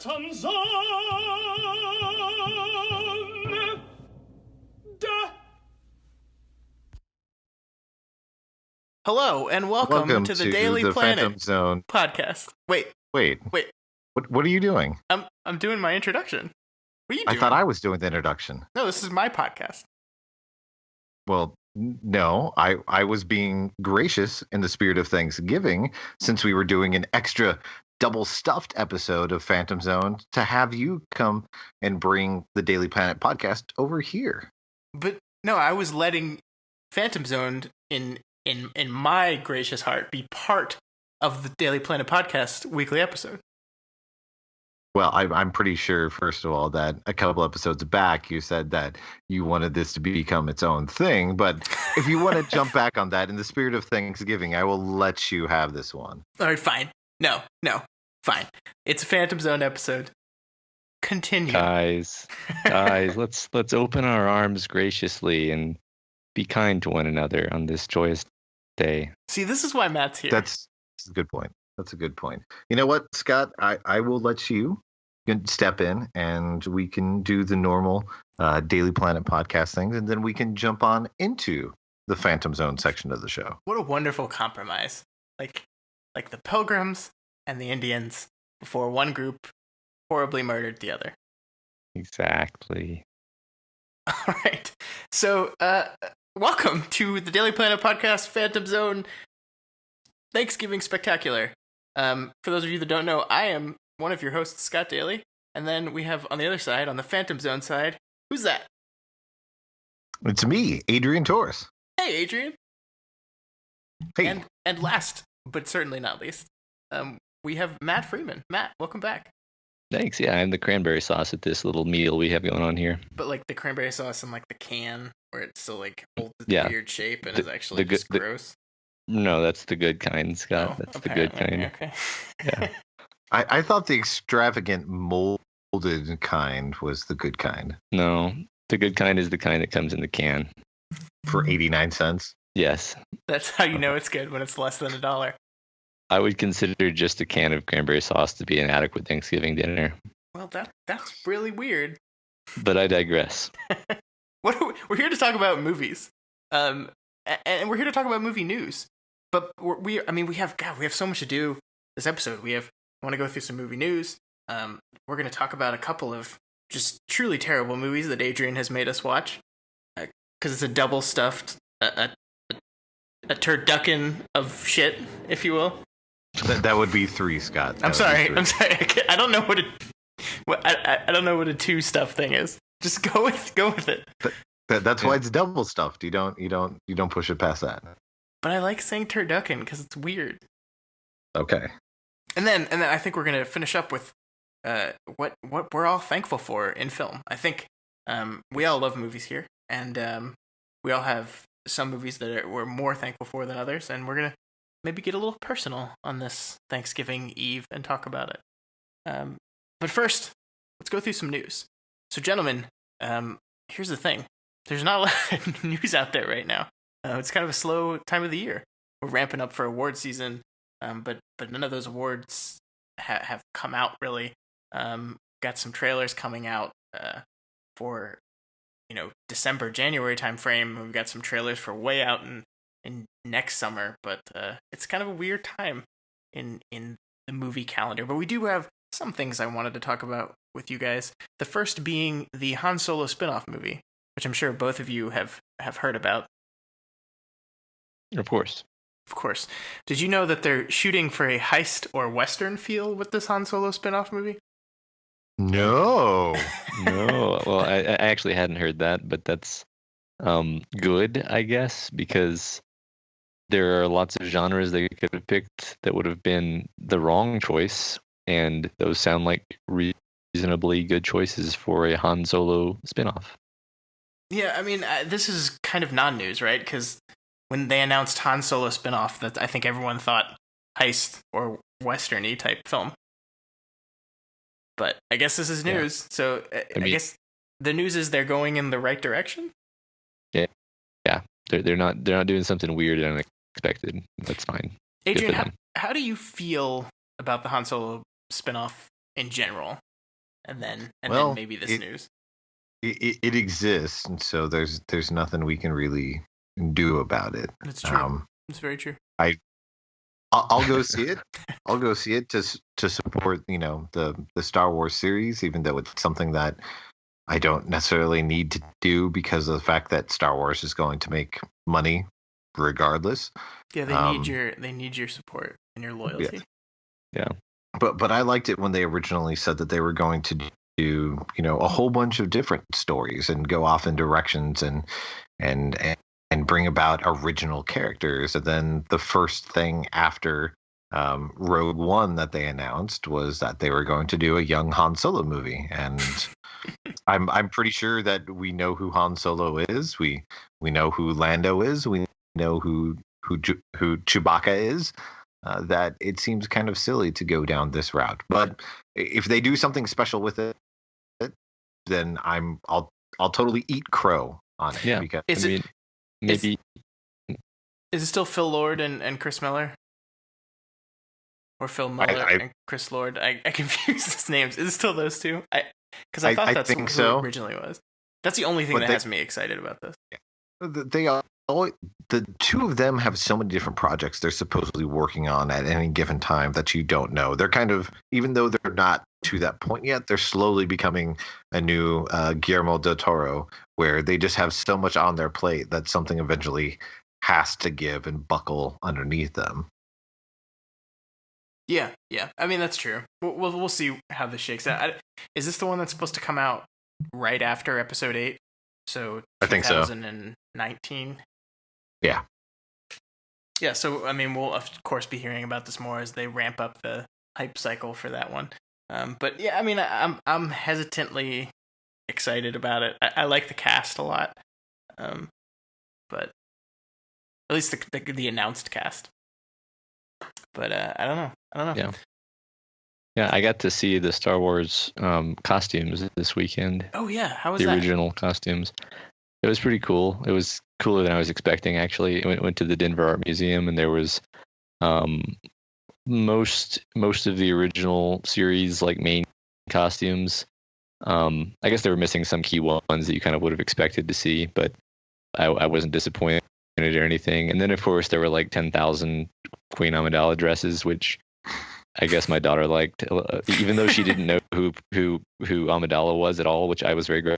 Phantom Zone. Hello and welcome to the Daily Planet Phantom Zone podcast. Wait. What are you doing? I'm doing my introduction. What are you doing? I thought I was doing the introduction. No, this is my podcast. Well, no, I was being gracious in the spirit of Thanksgiving, since we were doing an extra double-stuffed episode of Phantom Zone, to have you come and bring the Daily Planet podcast over here. But no, I was letting Phantom Zone in my gracious heart be part of the Daily Planet podcast weekly episode. Well, I'm pretty sure, first of all, that a couple episodes back you said that you wanted this to become its own thing. But if you want to jump back on that, in the spirit of Thanksgiving, I will let you have this one. All right, fine. No, fine. It's a Phantom Zone episode. Continue. Guys, let's open our arms graciously and be kind to one another on this joyous day. See, this is why Matt's here. That's a good point. You know what, Scott? I will let you step in and we can do the normal Daily Planet podcast things, and then we can jump on into the Phantom Zone section of the show. What a wonderful compromise. Like the Pilgrims and the Indians before one group horribly murdered the other. Exactly. All right. So, welcome to the Daily Planet podcast, Phantom Zone Thanksgiving Spectacular. For those of you that don't know, I am one of your hosts, Scott Daly, and then we have on the other side, on the Phantom Zone side, who's that? It's me, Adrian Torres. Hey, Adrian. Hey. And last, but certainly not least, we have Matt Freeman. Matt, welcome back. Thanks. Yeah, I'm the cranberry sauce at this little meal we have going on here. But like the cranberry sauce in like the can, where it still like holds its weird shape and is actually just gross. No, that's the good kind, Scott. Oh, that's the good kind. Okay. Yeah. I thought the extravagant molded kind was the good kind. No, the good kind is the kind that comes in the can. For 89 cents? Yes. That's how you know it's good, when it's less than $1. I would consider just a can of cranberry sauce to be an adequate Thanksgiving dinner. Well, that's really weird. But I digress. We're here to talk about movies. And we're here to talk about movie news. But we have so much to do this episode. I want to go through some movie news. We're going to talk about a couple of just truly terrible movies that Adrian has made us watch. Because it's a double-stuffed, a turducken of shit, if you will. That would be 3, Scott. I'm sorry. I don't know I don't know what a 2 stuff thing is. Just go with it. That's why it's double stuffed. You don't push it past that. But I like saying turducken because it's weird. Okay. And then I think we're gonna finish up with what we're all thankful for in film. I think we all love movies here, and we all have some movies that we're more thankful for than others, and we're gonna maybe get a little personal on this Thanksgiving Eve and talk about it. But first, let's go through some news. So, gentlemen, here's the thing: there's not a lot of news out there right now. It's kind of a slow time of the year. We're ramping up for award season, but none of those awards have come out really. Got some trailers coming out for December, January timeframe. We've got some trailers for way out in next summer, but it's kind of a weird time in the movie calendar. But we do have some things I wanted to talk about with you guys. The first being the Han Solo spin-off movie, which I'm sure both of you have heard about. Of course. Did you know that they're shooting for a heist or Western feel with this Han Solo spin-off movie? No. Well, I actually hadn't heard that, but that's good, I guess, because there are lots of genres they could have picked that would have been the wrong choice, and those sound like reasonably good choices for a Han Solo spin-off. Yeah, I mean, this is kind of non-news, right? Because when they announced Han Solo spin-off, that I think everyone thought heist or Western-y type film. But I guess this is news, so I guess the news is they're going in the right direction. Yeah, they're not doing something weird and unexpected. That's fine. Adrian, how do you feel about the Han Solo spinoff in general? and then Well, maybe this news. It exists, and so there's nothing we can really do about it. It's true. It's very true. I'll go see it. I'll go see it to support the Star Wars series, even though it's something that I don't necessarily need to do because of the fact that Star Wars is going to make money regardless. Yeah, they need your support and your loyalty. Yeah. But I liked it when they originally said that they were going to do a whole bunch of different stories and go off in directions and bring about original characters. And then the first thing after Rogue One that they announced was that they were going to do a young Han Solo movie, and I'm pretty sure that we know who Han Solo is. We know who Lando is. We know who Chewbacca is. That it seems kind of silly to go down this route. But if they do something special with it, then I'll totally eat crow on it. Yeah, because maybe. Is it still Phil Lord and Chris Miller? Or Phil Miller and Chris Lord? I confuse these names. Is it still those two? Because I thought that's who it originally was. That's the only thing that has me excited about this. They are. The two of them have so many different projects they're supposedly working on at any given time that you don't know. They're kind of, even though they're not to that point yet, they're slowly becoming a new Guillermo del Toro, where they just have so much on their plate that something eventually has to give and buckle underneath them. Yeah. I mean, that's true. We'll see how this shakes out. Is this the one that's supposed to come out right after Episode 8? So I think so. 2019. Yeah. Yeah, so I mean, we'll of course be hearing about this more as they ramp up the hype cycle for that one. But yeah, I mean, I'm hesitantly excited about it. I like the cast a lot, but at least the announced cast. But I don't know. Yeah, I got to see the Star Wars costumes this weekend. Oh yeah, how was the that? original costumes? It was pretty cool. It was cooler than I was expecting, actually. I went to the Denver Art Museum, and there was most of the original series, like, main costumes. I guess they were missing some key ones that you kind of would have expected to see, but I wasn't disappointed or anything. And then, of course, there were like 10,000 Queen Amidala dresses, which I guess my daughter liked, even though she didn't know who Amidala was at all, which I was very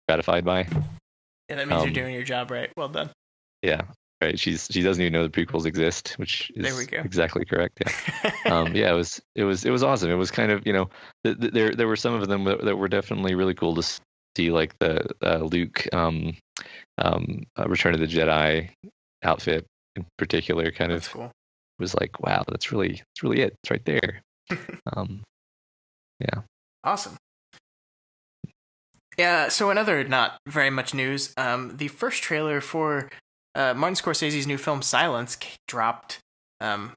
gratified by. Yeah, that means you're doing your job right. Well done. Yeah, right. She doesn't even know the prequels exist, which is there we go. Exactly correct. Yeah. Yeah, it was awesome. It was kind of, there were some of them that were definitely really cool to see, like the Luke Return of the Jedi outfit in particular. That's cool. Was like, wow, that's really it. It's right there. Yeah. Awesome. Yeah, so another not very much news. The first trailer for Martin Scorsese's new film Silence dropped. We're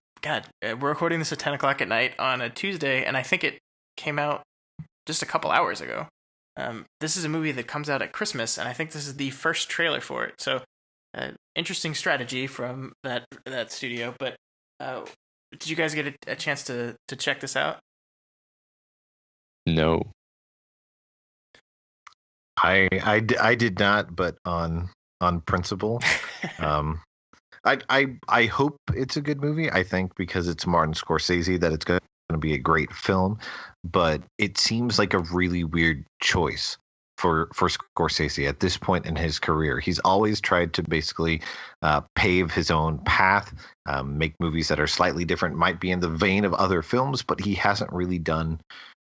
recording this at 10 o'clock at night on a Tuesday, and I think it came out just a couple hours ago. This is a movie that comes out at Christmas, and I think this is the first trailer for it. So, interesting strategy from that studio. But did you guys get a chance to check this out? No. I did not, but on principle. I hope it's a good movie. I think because it's Martin Scorsese that it's going to be a great film, but it seems like a really weird choice for Scorsese at this point in his career. He's always tried to basically pave his own path, make movies that are slightly different, might be in the vein of other films, but he hasn't really done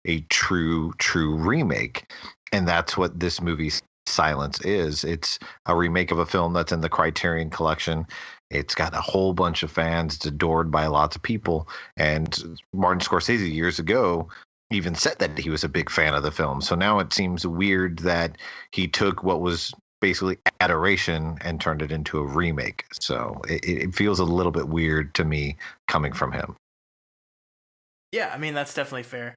a true remake. And that's what this movie Silence is. It's a remake of a film that's in the Criterion Collection. It's got a whole bunch of fans. It's adored by lots of people. And Martin Scorsese years ago even said that he was a big fan of the film. So now it seems weird that he took what was basically adoration and turned it into a remake. So it feels a little bit weird to me coming from him. Yeah, I mean, that's definitely fair.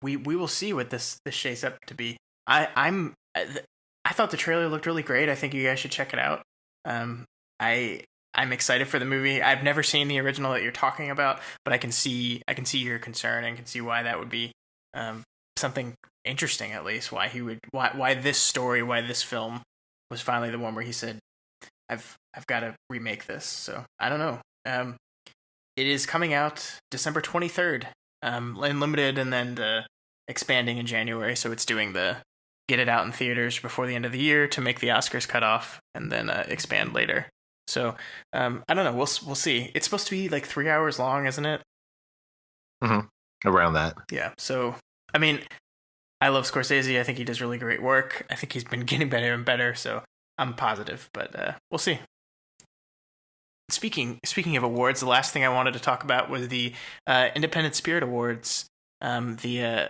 We will see what this shapes up to be. I thought the trailer looked really great. I think you guys should check it out. I'm excited for the movie. I've never seen the original that you're talking about, but I can see your concern and can see why that would be something interesting, at least, why this film was finally the one where he said, I've got to remake this. So I don't know. It is coming out December 23rd, in limited, and then expanding in January. So it's doing the get it out in theaters before the end of the year to make the Oscars cut off, and then expand later. So I don't know. We'll see. It's supposed to be like 3 hours long, isn't it? Mm-hmm. Around that. Yeah. So I mean, I love Scorsese. I think he does really great work. I think he's been getting better and better. So I'm positive, but we'll see. Speaking of awards, the last thing I wanted to talk about was the Independent Spirit Awards. The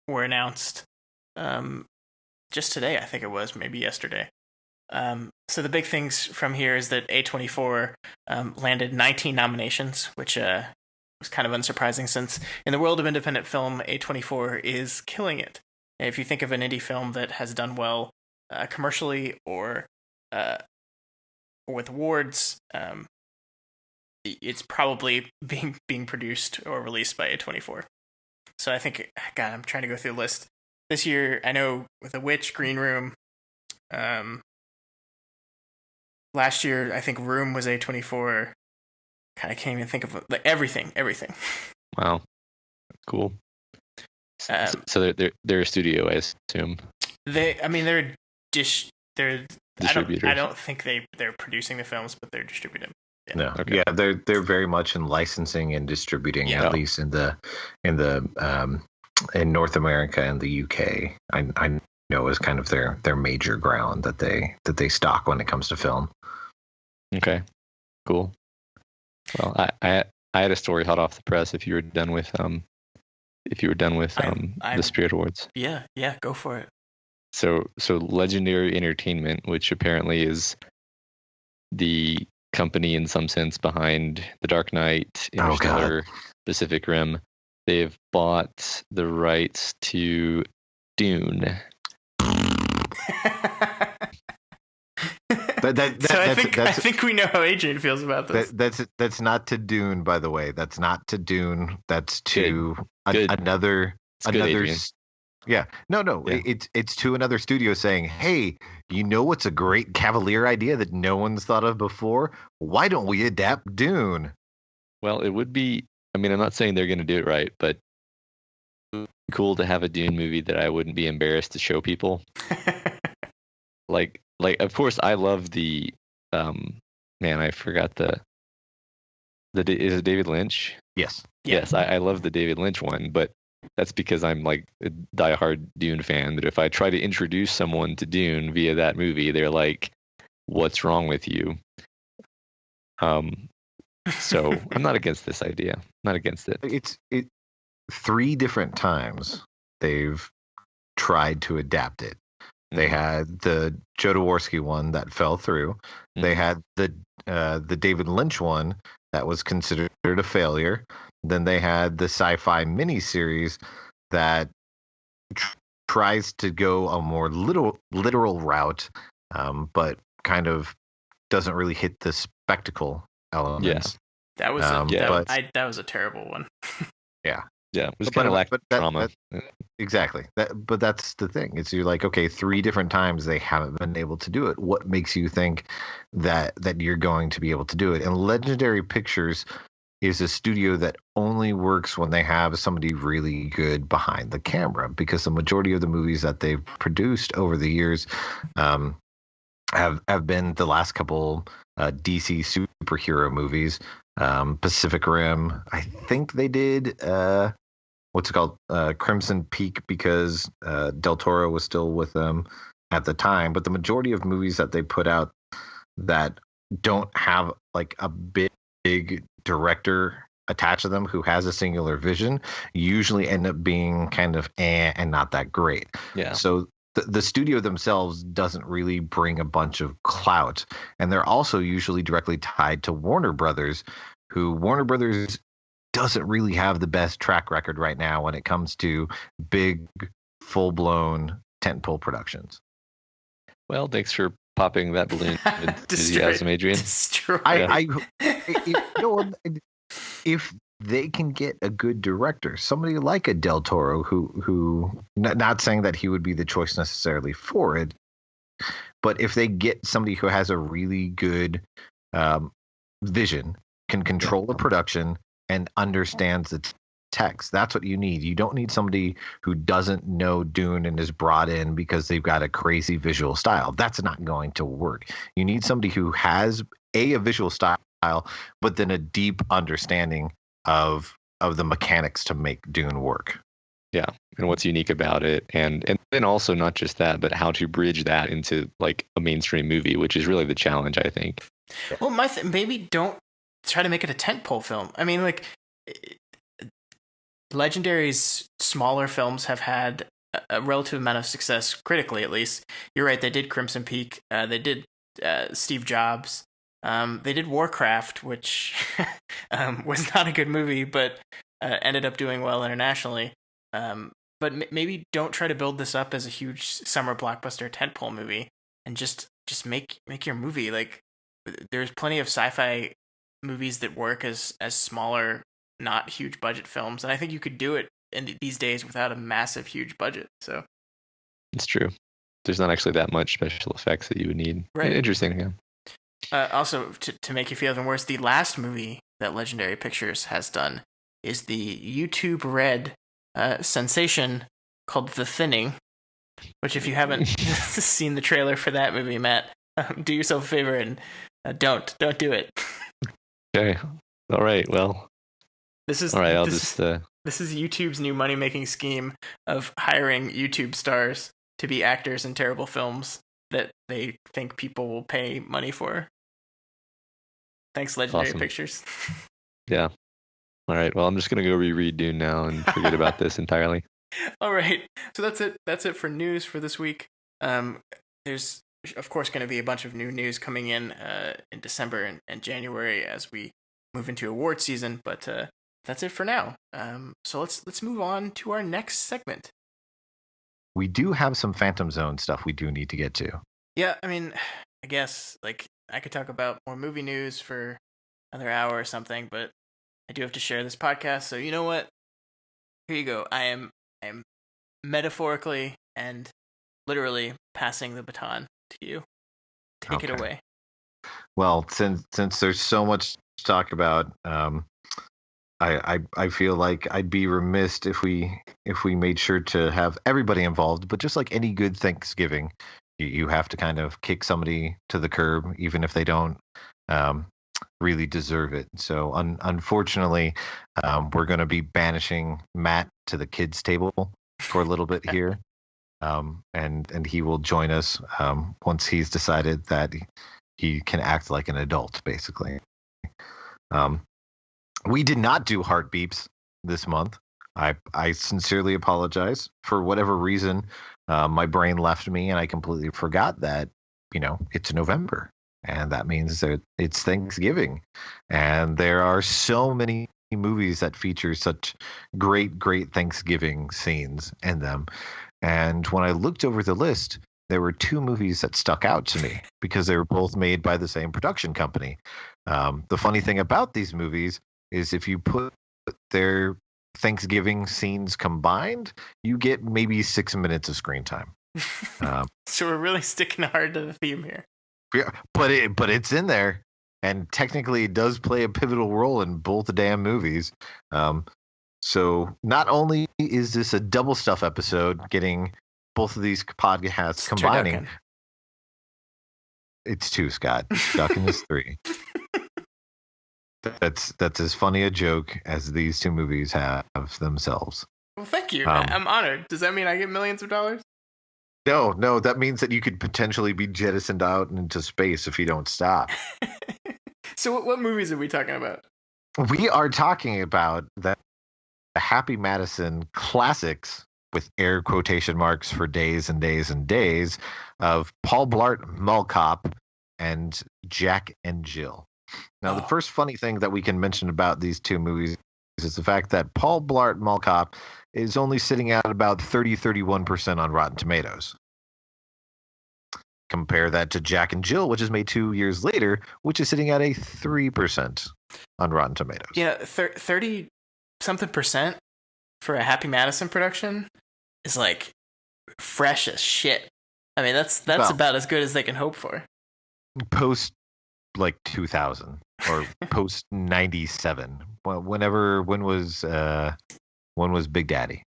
were announced just today, I think it was, maybe yesterday. So the big things from here is that A24 landed 19 nominations, which was kind of unsurprising since in the world of independent film, A24 is killing it. If you think of an indie film that has done well commercially or with awards, it's probably being produced or released by A24. So I think, God, I'm trying to go through the list. This year, I know with The Witch, Green Room. Last year, I think Room was A24. God, I can't even think of like everything. Wow, cool. So they're a studio, I assume. They're distributors. I don't think they're producing the films, but they're distributing. Yeah. No, Okay. yeah, they're very much in licensing and distributing, at least in North America and the UK. I know is kind of their major ground that they stock when it comes to film. Okay, cool. Well, I had a story hot off the press. If you were done with the Spirit Awards. Yeah, go for it. So Legendary Entertainment, which apparently is the company in some sense behind The Dark Knight, Interstellar, Pacific Rim, they've bought the rights to Dune. I think we know how Adrian feels about this. That's not to Dune, by the way. That's not to Dune. That's to another. Adrian. Yeah. No. Yeah. It's to another studio saying, "Hey, you know what's a great Cavalier idea that no one's thought of before? Why don't we adapt Dune?" Well, it would be. I mean, I'm not saying they're going to do it right, but it would be cool to have a Dune movie that I wouldn't be embarrassed to show people. Like, of course, I love the. Man, I forgot the. Is it David Lynch? Yes. Yes, I love the David Lynch one, but that's because I'm like a diehard Dune fan. But if I try to introduce someone to Dune via that movie, they're like, "What's wrong with you?" So I'm not against this idea. Not against it. It's 3 different times they've tried to adapt it. They had the Jodorowsky one that fell through. Mm-hmm. They had the David Lynch one that was considered a failure. Then they had the sci-fi miniseries that tries to go a more literal route, but kind of doesn't really hit the spectacle elements. Yeah. That was a terrible one. Yeah. Yeah, it was kind of lack of drama. Exactly. But that's the thing. It's you're like, okay, 3 different times they haven't been able to do it. What makes you think that you're going to be able to do it? And Legendary Pictures is a studio that only works when they have somebody really good behind the camera, because the majority of the movies that they've produced over the years have been the last couple DC superhero movies. Pacific Rim, I think they did what's it called, Crimson Peak, because Del Toro was still with them at the time. But the majority of movies that they put out that don't have like a big director attached to them who has a singular vision usually end up being kind of and not that great. Yeah. So the studio themselves doesn't really bring a bunch of clout, and they're also usually directly tied to Warner Brothers, who Warner Brothers doesn't really have the best track record right now when it comes to big, full-blown tentpole productions. Well, thanks for popping that balloon with enthusiasm, Adrian. Destroyed. If they can get a good director, somebody like a Del Toro, who not saying that he would be the choice necessarily for it, but if they get somebody who has a really good vision, can control the production, and understands the text, that's what you need. You don't need somebody who doesn't know Dune and is brought in because they've got a crazy visual style. That's not going to work. You need somebody who has a visual style, but then a deep understanding of the mechanics to make Dune work. Yeah, and what's unique about it, and then also not just that, but how to bridge that into like a mainstream movie, which is really the challenge, I think. Well, maybe don't try to make it a tentpole film. I mean, like, Legendary's smaller films have had a relative amount of success, critically at least. You're right, they did Crimson Peak, they did Steve Jobs, they did Warcraft, which was not a good movie, but ended up doing well internationally. But maybe don't try to build this up as a huge summer blockbuster tentpole movie, and just make your movie. Like, there's plenty of sci-fi movies that work as smaller, not huge budget films, and I think you could do it in these days without a massive, huge budget. So it's true. There's not actually that much special effects that you would need. Right. Interesting. Yeah. Also, to make you feel even worse, the last movie that Legendary Pictures has done is the YouTube Red sensation called The Thinning, which, if you haven't seen the trailer for that movie, Matt, do yourself a favor and don't do it. Okay. All right. Well, this is all right. This is YouTube's new money-making scheme of hiring YouTube stars to be actors in terrible films that they think people will pay money for. Thanks, Legendary Pictures. Yeah. All right. Well, I'm just gonna go reread Dune now and forget about this entirely. All right. So that's it. That's it for news for this week. There's of course going to be a bunch of new news coming in December and January as we move into award season. But that's it for now. So let's move on to our next segment. We do have some Phantom Zone stuff we do need to get to. Yeah, I mean, I guess like I could talk about more movie news for another hour or something, but I do have to share this podcast. So you know what? Here you go. I am metaphorically and literally passing the baton to you. Take it away. Well, since there's so much to talk about, I feel like I'd be remiss if we made sure to have everybody involved. But just like any good Thanksgiving, you have to kind of kick somebody to the curb, even if they don't really deserve it. So unfortunately, we're going to be banishing Matt to the kids' table for a little bit here. And he will join us once he's decided that he can act like an adult, basically. We did not do heart beeps this month. I sincerely apologize. For whatever reason, my brain left me and I completely forgot that, it's November. And that means that it's Thanksgiving. And there are so many movies that feature such great Thanksgiving scenes in them. And when I looked over the list, there were two movies that stuck out to me because they were both made by the same production company. The funny thing about these movies is if you put their Thanksgiving scenes combined, you get maybe 6 minutes of screen time. So we're really sticking hard to the theme here. Yeah, but it's in there, and technically it does play a pivotal role in both the damn movies. So not only is this a double stuff episode, getting both of these podcasts combining. Turducken. It's two, Scott. Turducken is three. That's as funny a joke as these two movies have themselves. Well, thank you. I'm honored. Does that mean I get millions of dollars? No, that means that you could potentially be jettisoned out into space if you don't stop. So what movies are we talking about? We are talking about the Happy Madison classics, with air quotation marks for days and days and days, of Paul Blart Mall Cop and Jack and Jill. Now, the first funny thing that we can mention about these two movies is the fact that Paul Blart Mall Cop is only sitting at about 31% on Rotten Tomatoes. Compare that to Jack and Jill, which is made 2 years later, which is sitting at a 3% on Rotten Tomatoes. Yeah, 30 something percent for a Happy Madison production is like fresh as shit. I mean, that's Well, about as good as they can hope for. post like 2000 or post 97. When was Big Daddy?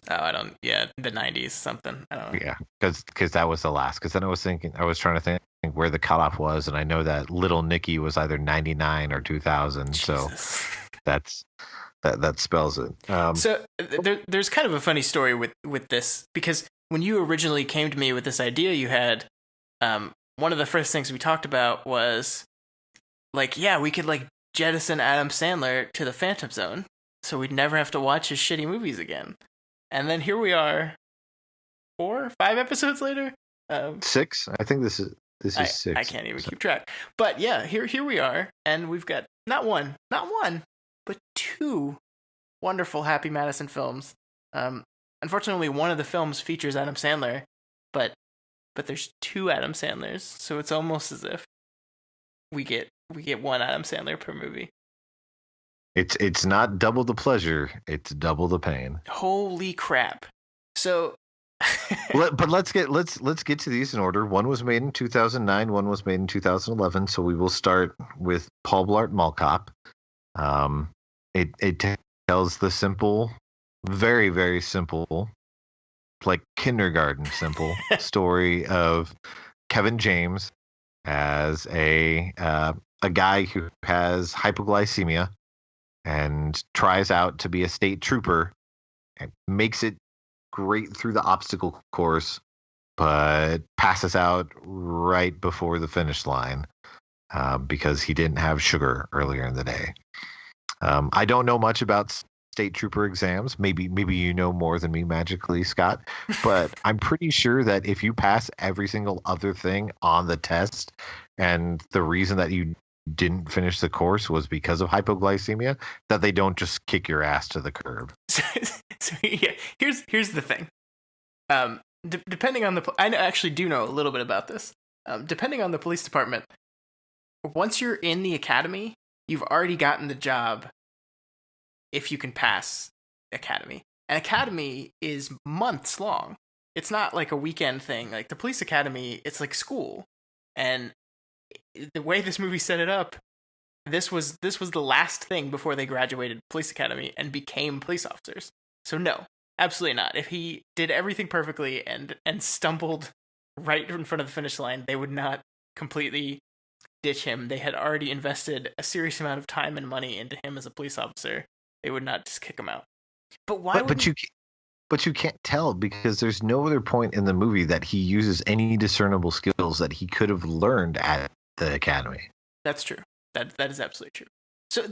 Oh, I don't. Yeah, the '90s something. I don't know. Yeah, because that was the last. Because then I was trying to think where the cutoff was, and I know that Little Nicky was either 99 or 2000. So Jesus. that spells it. So there's kind of a funny story with this, because when you originally came to me with this idea you had, one of the first things we talked about was like, yeah, we could like jettison Adam Sandler to the Phantom Zone, so we'd never have to watch his shitty movies again. And then here we are, 4 or 5 episodes later. 6. I think this is 6. I can't even keep track. But yeah, here we are, and we've got not one, but 2 wonderful Happy Madison films. Unfortunately, one of the films features Adam Sandler, but there's 2 Adam Sandlers, so it's almost as if we get one Adam Sandler per movie. It's not double the pleasure; it's double the pain. Holy crap! So, but let's get to these in order. One was made in 2009. One was made in 2011. So we will start with Paul Blart Mall Cop. It tells the simple, very very simple, like kindergarten simple story of Kevin James as a guy who has hypoglycemia and tries out to be a state trooper and makes it great through the obstacle course, but passes out right before the finish line because he didn't have sugar earlier in the day. I don't know much about state trooper exams. Maybe you know more than me magically, Scott, but I'm pretty sure that if you pass every single other thing on the test and the reason that you didn't finish the course was because of hypoglycemia, that they don't just kick your ass to the curb. So yeah, here's the thing. Depending on I actually do know a little bit about this. Depending on the police department, once you're in the academy, you've already gotten the job if you can pass academy. An academy is months long. It's not like a weekend thing. Like the police academy, it's like school. And the way this movie set it up, this was the last thing before they graduated police academy and became police officers. So no, absolutely not. If he did everything perfectly and stumbled right in front of the finish line, they would not completely ditch him. They had already invested a serious amount of time and money into him as a police officer. They would not just kick him out. But why? But you can't tell because there's no other point in the movie that he uses any discernible skills that he could have learned at the academy. That's true. That is absolutely true. So,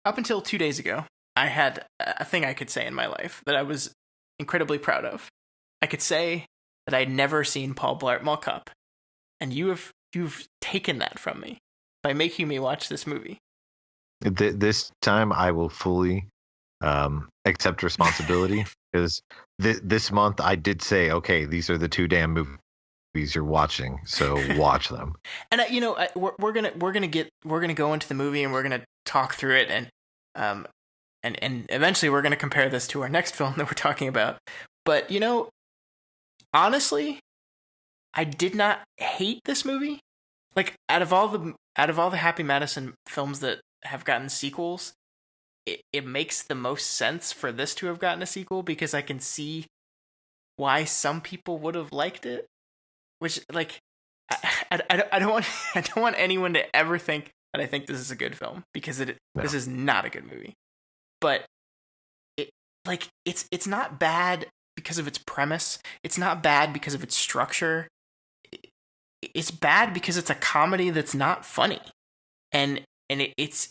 up until 2 days ago, I had a thing I could say in my life that I was incredibly proud of. I could say that I'd never seen Paul Blart Mall Cop, and you've taken that from me by making me watch this movie. This time, I will fully accept responsibility because this month I did say, okay, these are the 2 damn movies you're watching, so watch them. And we're gonna go into the movie and we're gonna talk through it, and eventually we're gonna compare this to our next film that we're talking about. But honestly, I did not hate this movie. Like out of all the Happy Madison films that have gotten sequels, it makes the most sense for this to have gotten a sequel because I can see why some people would have liked it. Which, like, I don't want anyone to ever think that I think this is a good film because this is not a good movie. But it's not bad because of its premise. It's not bad because of its structure. It's bad because it's a comedy that's not funny, and it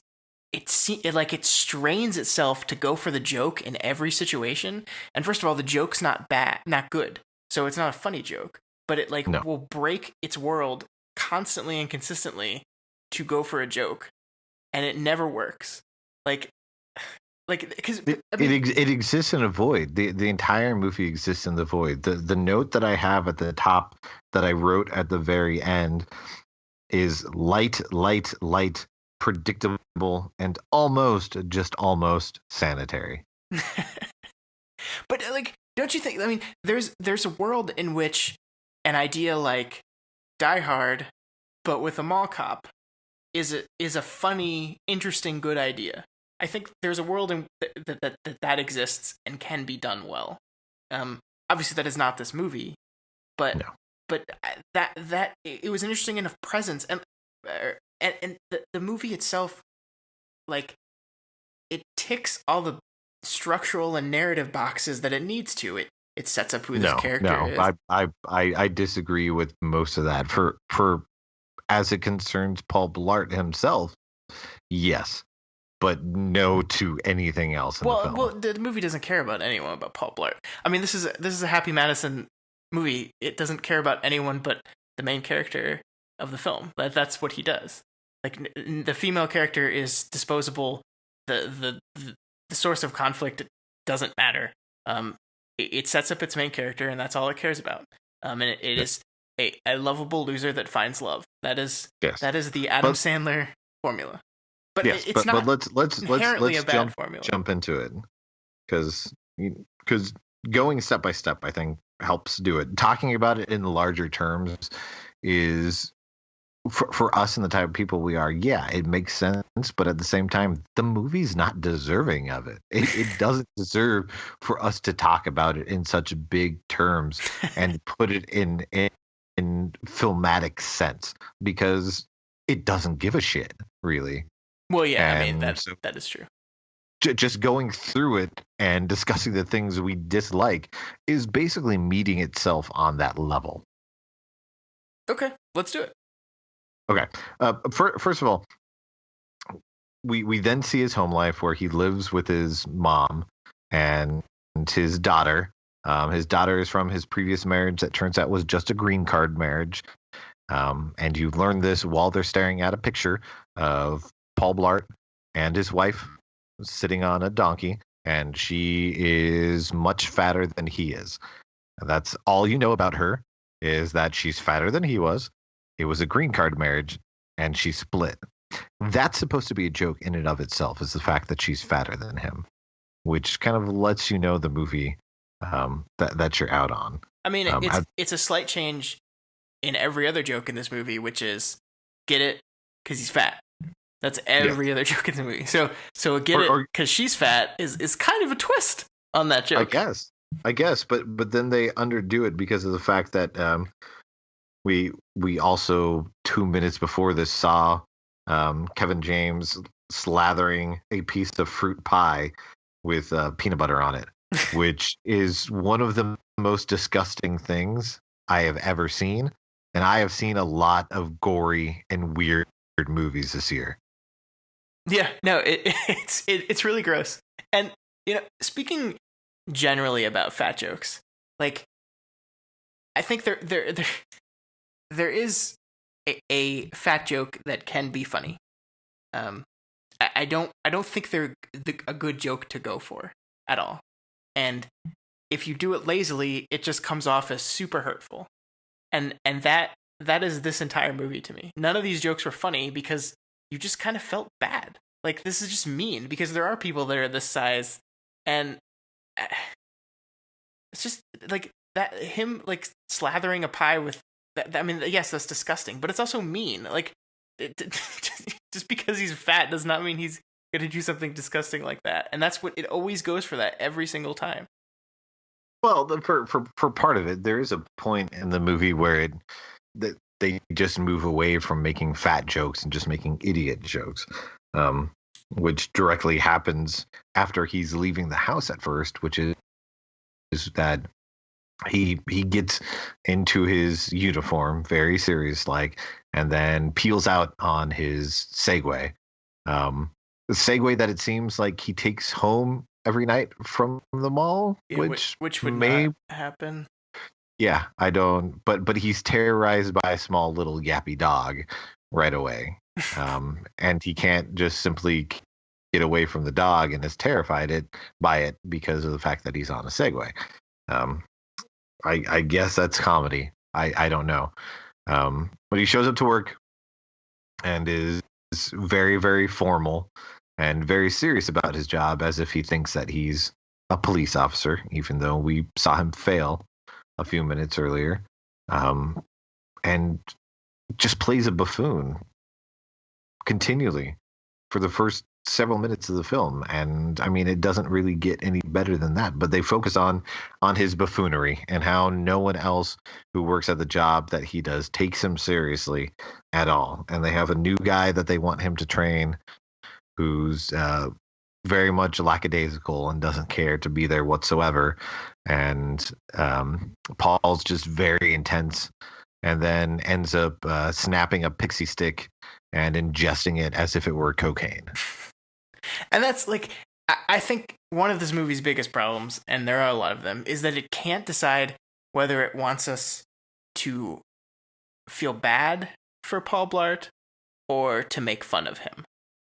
strains itself to go for the joke in every situation. And first of all, the joke's not good, so it's not a funny joke. But it will break its world constantly and consistently to go for a joke, and it never works. Because it exists in a void. The entire movie exists in the void. The note that I have at the top that I wrote at the very end is light, light, light, predictable, and just almost sanitary. But like, don't you think? I mean, there's a world in which an idea like Die Hard, but with a mall cop, is a funny, interesting, good idea. I think there's a world in that exists and can be done well. Obviously, that is not this movie, but No. but that it was an interesting enough presence, and the movie itself, like, it ticks all the structural and narrative boxes that it needs to. It sets up who this character is. I disagree with most of that. For as it concerns Paul Blart himself, yes, but no to anything else in the film. Well, the movie doesn't care about anyone but Paul Blart. I mean, this is a Happy Madison movie. It doesn't care about anyone but the main character of the film. That's what he does. Like, the female character is disposable. The source of conflict doesn't matter. It sets up its main character, and that's all it cares about. And it is a lovable loser that finds love. That is the Adam Sandler formula. But it's not. But let's jump into it, because going step by step, I think, helps do it. Talking about it in larger terms is, for us and the type of people we are, yeah, it makes sense. But at the same time, the movie's not deserving of it. It doesn't deserve for us to talk about it in such big terms and put it in filmatic sense, because it doesn't give a shit, really. Well, yeah, I mean, that is true. Just going through it and discussing the things we dislike is basically meeting itself on that level. Okay, let's do it. Okay. First of all, we then see his home life, where he lives with his mom and his daughter. His daughter is from his previous marriage that turns out was just a green card marriage. And you learn this while they're staring at a picture of Paul Blart and his wife sitting on a donkey, and she is much fatter than he is. And that's all you know about her, is that she's fatter than he was. It was a green card marriage, and she split. That's supposed to be a joke in and of itself, is the fact that she's fatter than him, which kind of lets you know the movie that you're out on. I mean, it's a slight change in every other joke in this movie, which is, get it, because he's fat. That's every other joke in the movie. So get it, because she's fat is kind of a twist on that joke. I guess, but then they underdo it because of the fact that we also 2 minutes before this saw Kevin James slathering a piece of fruit pie with peanut butter on it, which is one of the most disgusting things I have ever seen. And I have seen a lot of gory and weird movies this year. Yeah, no, it's really gross. And, speaking generally about fat jokes, like, I think there is a fat joke that can be funny. I don't think they're a good joke to go for at all. And if you do it lazily, it just comes off as super hurtful. And that is this entire movie to me. None of these jokes were funny because you just kind of felt bad. Like, this is just mean, because there are people that are this size, and it's just like that, him like slathering a pie with that. I mean, yes, that's disgusting, but it's also mean. Like, just because he's fat does not mean he's going to do something disgusting like that. And that's what it always goes for, that every single time. Well, for part of it, there is a point in the movie where that they just move away from making fat jokes and just making idiot jokes, which directly happens after he's leaving the house at first, which is that he gets into his uniform very serious like, and then peels out on his Segway. The Segway that it seems like he takes home every night from the mall, which would not happen. Yeah, I don't. But he's terrorized by a small little yappy dog right away, and he can't just simply get away from the dog, and is terrified by it because of the fact that he's on a Segway. I guess that's comedy. I don't know. But he shows up to work and is very, very formal and very serious about his job, as if he thinks that he's a police officer, even though we saw him fail a few minutes earlier. And just plays a buffoon continually for the first several minutes of the film. And I mean, it doesn't really get any better than that, but they focus on his buffoonery and how no one else who works at the job that he does takes him seriously at all. And they have a new guy that they want him to train who's very much lackadaisical and doesn't care to be there whatsoever. And Paul's just very intense, and then ends up snapping a pixie stick and ingesting it as if it were cocaine. And that's like, I think one of this movie's biggest problems, and there are a lot of them, is that it can't decide whether it wants us to feel bad for Paul Blart or to make fun of him.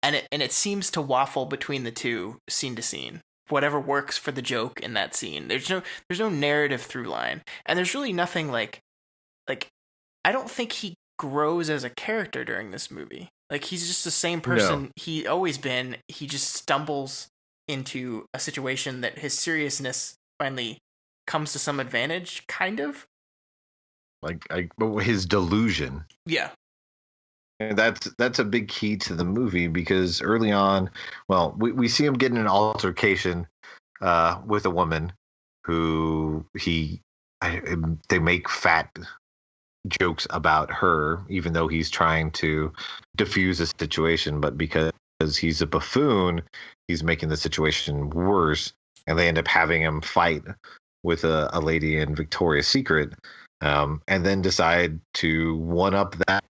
And it seems to waffle between the two, scene to scene. Whatever works for the joke in that scene. There's no narrative through line, and there's really nothing like I don't think he grows as a character during this movie. Like, he's just the same person he always been. He just stumbles into a situation that his seriousness finally comes to some advantage, kind of. Like his delusion. Yeah. And that's a big key to the movie, because early on, well, we see him get in an altercation with a woman who they make fat jokes about her, even though he's trying to diffuse the situation, but because he's a buffoon, he's making the situation worse, and they end up having him fight with a lady in Victoria's Secret, and then decide to one up that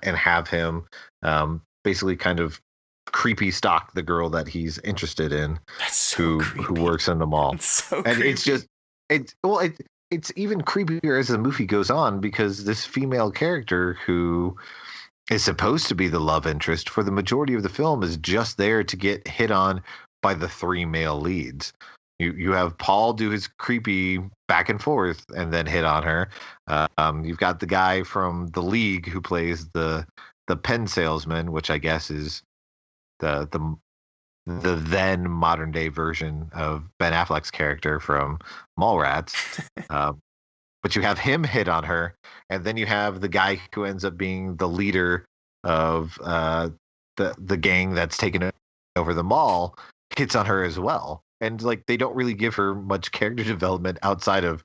and have him basically kind of creepy stalk the girl that he's interested in. That's so who works in the mall. It's so and creepy. It's even creepier as the movie goes on, because this female character, who is supposed to be the love interest for the majority of the film, is just there to get hit on by the three male leads. You have Paul do his creepy back and forth and then hit on her. You've got the guy from The League who plays the pen salesman, which I guess is the then modern day version of Ben Affleck's character from Mallrats. But you have him hit on her, and then you have the guy who ends up being the leader of the gang that's taken over the mall, hits on her as well. And like, they don't really give her much character development outside of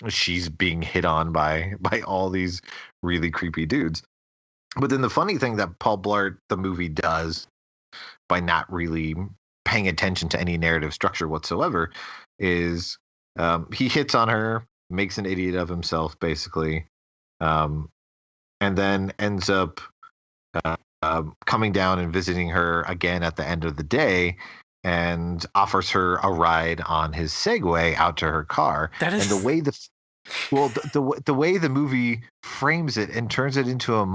she's being hit on by all these really creepy dudes. But then the funny thing that Paul Blart, the movie, does, by not really paying attention to any narrative structure whatsoever, is he hits on her, makes an idiot of himself, basically, and then ends up coming down and visiting her again at the end of the day, and offers her a ride on his Segway out to her car. And the way the way the movie frames it and turns it into a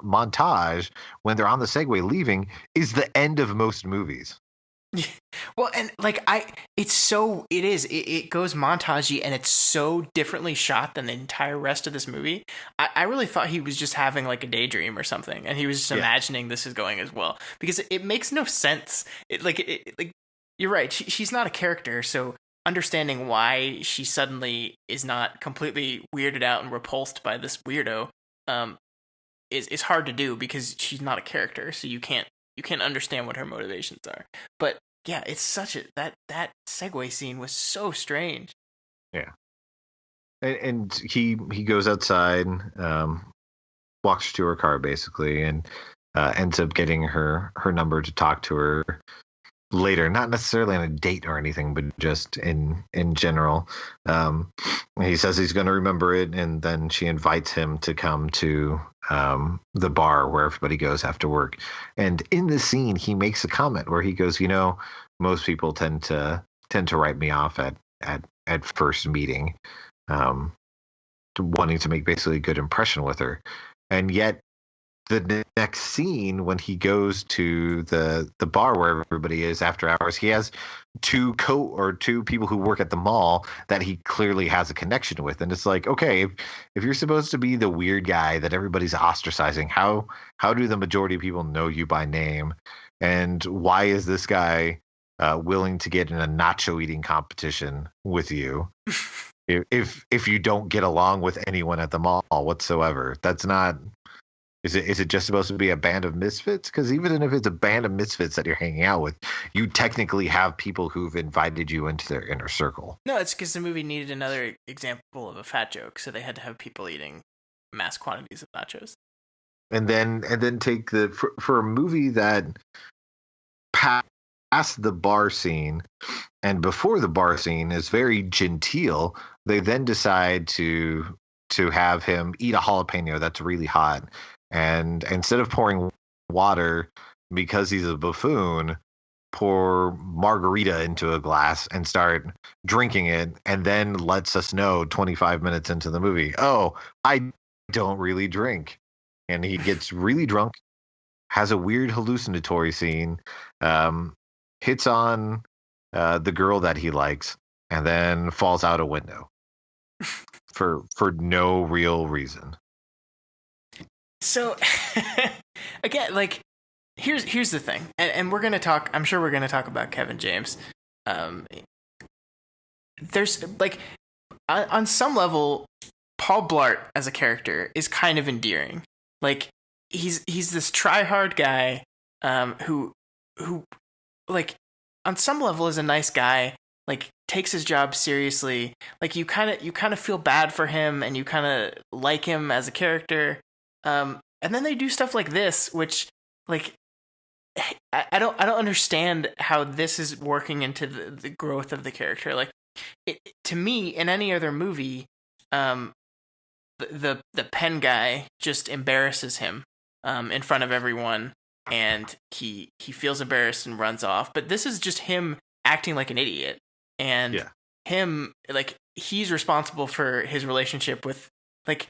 montage when they're on the Segway leaving is the end of most movies. Well, and like it goes montagey, and it's so differently shot than the entire rest of this movie. I really thought he was just having like a daydream or something, and he was just imagining this is going as well, because it makes no sense. Like you're right, she's not a character, so understanding why she suddenly is not completely weirded out and repulsed by this weirdo is hard to do, because she's not a character, so you can't understand what her motivations are. But yeah, it's such that Segway scene was so strange. Yeah. And he goes outside, walks to her car basically, and ends up getting her number to talk to her later, not necessarily on a date or anything, but just in general. He says he's going to remember it, and then she invites him to come to the bar where everybody goes after work. And in the scene, he makes a comment where he goes, most people tend to write me off at first meeting, wanting to make basically a good impression with her. And yet the next scene, when he goes to the bar where everybody is after hours, he has two people who work at the mall that he clearly has a connection with. And it's like, okay, if you're supposed to be the weird guy that everybody's ostracizing, how do the majority of people know you by name? And why is this guy willing to get in a nacho eating competition with you if you don't get along with anyone at the mall whatsoever? That's not. Is it just supposed to be a band of misfits? Because even if it's a band of misfits that you're hanging out with, you technically have people who've invited you into their inner circle. No, it's because the movie needed another example of a fat joke, so they had to have people eating mass quantities of nachos. And then take for a movie that past the bar scene and before the bar scene is very genteel, they then decide to have him eat a jalapeno that's really hot. And instead of pouring water, because he's a buffoon, pour margarita into a glass and start drinking it, and then lets us know 25 minutes into the movie, oh, I don't really drink. And he gets really drunk, has a weird hallucinatory scene, hits on the girl that he likes, and then falls out a window for no real reason. So, again, like, here's the thing, and we're gonna talk. I'm sure we're gonna talk about Kevin James. There's like, on some level, Paul Blart as a character is kind of endearing. Like, he's this try-hard guy, who like, on some level is a nice guy. Like, takes his job seriously. Like, you kind of feel bad for him, and you kind of like him as a character. And then they do stuff like this, which, like, I don't understand how this is working into the growth of the character. Like, to me, in any other movie, the pen guy just embarrasses him in front of everyone, and he feels embarrassed and runs off. But this is just him acting like an idiot, and him, like, he's responsible for his relationship with, like,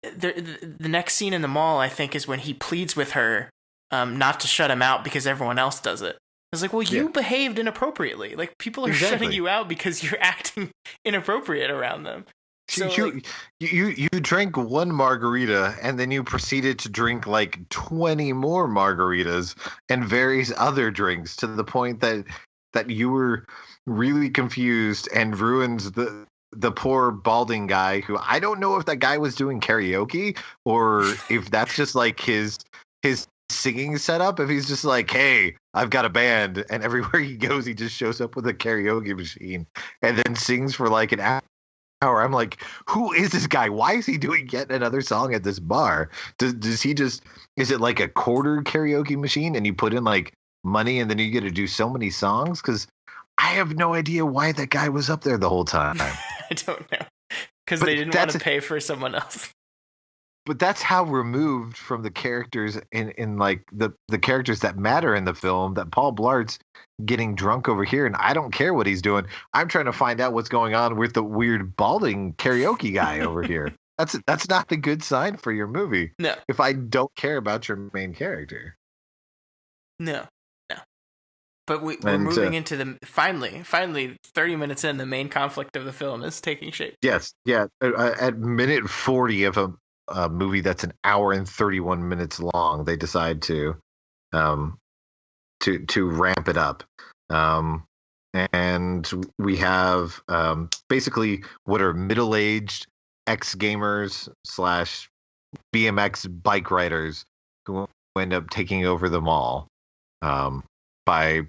the next scene in the mall, I think, is when he pleads with her not to shut him out because everyone else does it. It's like, well, you behaved inappropriately. Like, people are shutting you out because you're acting inappropriate around them. So, you drank one margarita, and then you proceeded to drink like 20 more margaritas and various other drinks, to the point that you were really confused and ruined the poor balding guy, who I don't know if that guy was doing karaoke or if that's just like his singing setup. If he's just like, hey, I've got a band, and everywhere he goes, he just shows up with a karaoke machine and then sings for like an hour. I'm like, who is this guy? Why is he doing yet another song at this bar? Does he just, is it like a quarter karaoke machine and you put in like money and then you get to do so many songs? Because I have no idea why that guy was up there the whole time. I don't know. Because they didn't want to pay for someone else. But that's how removed from the characters in like the characters that matter in the film that Paul Blart's getting drunk over here, and I don't care what he's doing. I'm trying to find out what's going on with the weird balding karaoke guy over here. That's not the good sign for your movie. No. If I don't care about your main character. No. But we're moving into the finally 30 minutes in, the main conflict of the film is taking shape. Yes, yeah. At minute 40 of a movie that's an hour and 31 minutes long, they decide to ramp it up, and we have basically what are middle-aged ex-gamers / BMX bike riders who end up taking over the mall by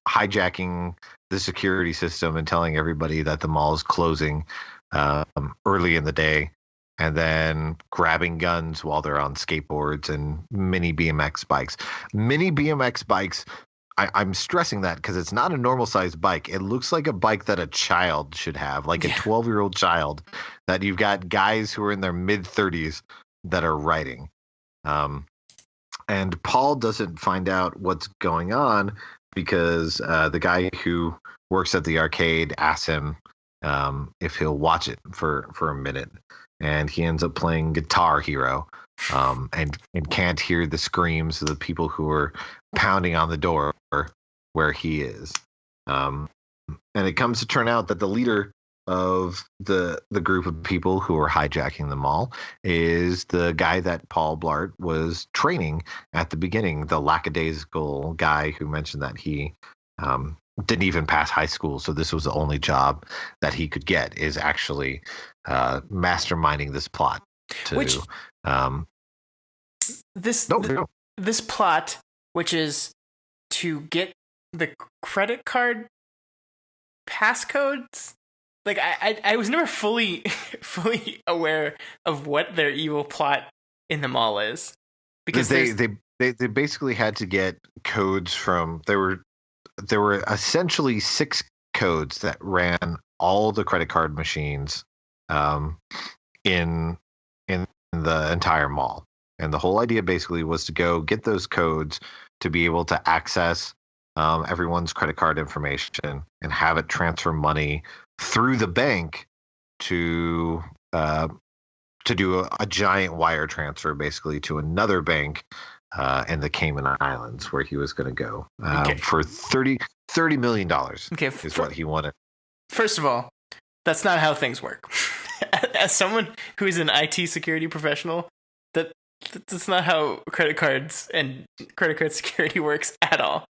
hijacking the security system and telling everybody that the mall is closing early in the day, and then grabbing guns while they're on skateboards and mini BMX bikes. Mini BMX bikes, I'm stressing that because it's not a normal sized bike. It looks like a bike that a child should have, like a 12-year-old child, that you've got guys who are in their mid-30s that are riding. And Paul doesn't find out what's going on because the guy who works at the arcade asks him if he'll watch it for a minute. And he ends up playing Guitar Hero, and can't hear the screams of the people who are pounding on the door where he is. And it comes to turn out that the leader of the group of people who are hijacking the mall is the guy that Paul Blart was training at the beginning, the lackadaisical guy who mentioned that he didn't even pass high school, so this was the only job that he could get, is actually masterminding this plot to Which, this plot, which is to get the credit card passcodes. Like I was never fully aware of what their evil plot in the mall is, because they basically had to get codes from there were essentially 6 codes that ran all the credit card machines in the entire mall, and the whole idea basically was to go get those codes to be able to access everyone's credit card information and have it transfer money through the bank to do a giant wire transfer, basically, to another bank in the Cayman Islands, where he was going to go for $30 million. Okay, is what he wanted. First of all, that's not how things work. As someone who is an IT security professional, that's not how credit cards and credit card security works at all.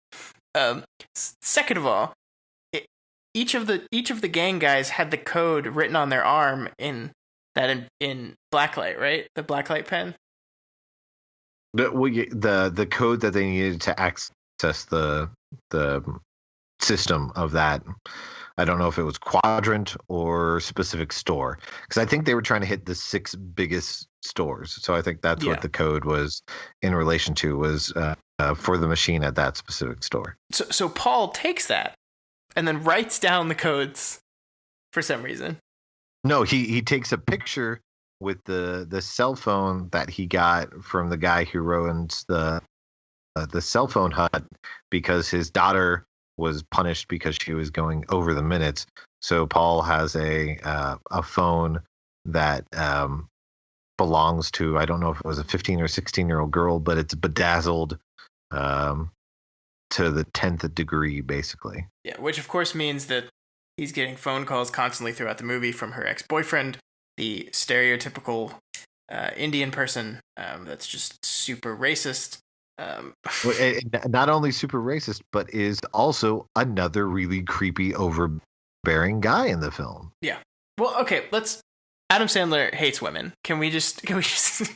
Second of all, each of the gang guys had the code written on their arm in blacklight, right? The blacklight pen. The code that they needed to access the system of that. I don't know if it was quadrant or specific store, because I think they were trying to hit the 6 biggest stores. So I think that's what the code was in relation to, was for the machine at that specific store. So Paul takes that and then writes down the codes for some reason. No, he takes a picture with the cell phone that he got from the guy who runs the cell phone hut, because his daughter was punished because she was going over the minutes. So Paul has a phone that belongs to, I don't know if it was a 15 or 16-year-old girl, but it's bedazzled to the 10th degree, basically. Yeah, which of course means that he's getting phone calls constantly throughout the movie from her ex-boyfriend, the stereotypical Indian person that's just super racist. Not only super racist, but is also another really creepy, overbearing guy in the film. Yeah. Well, okay, Adam Sandler hates women. Can we just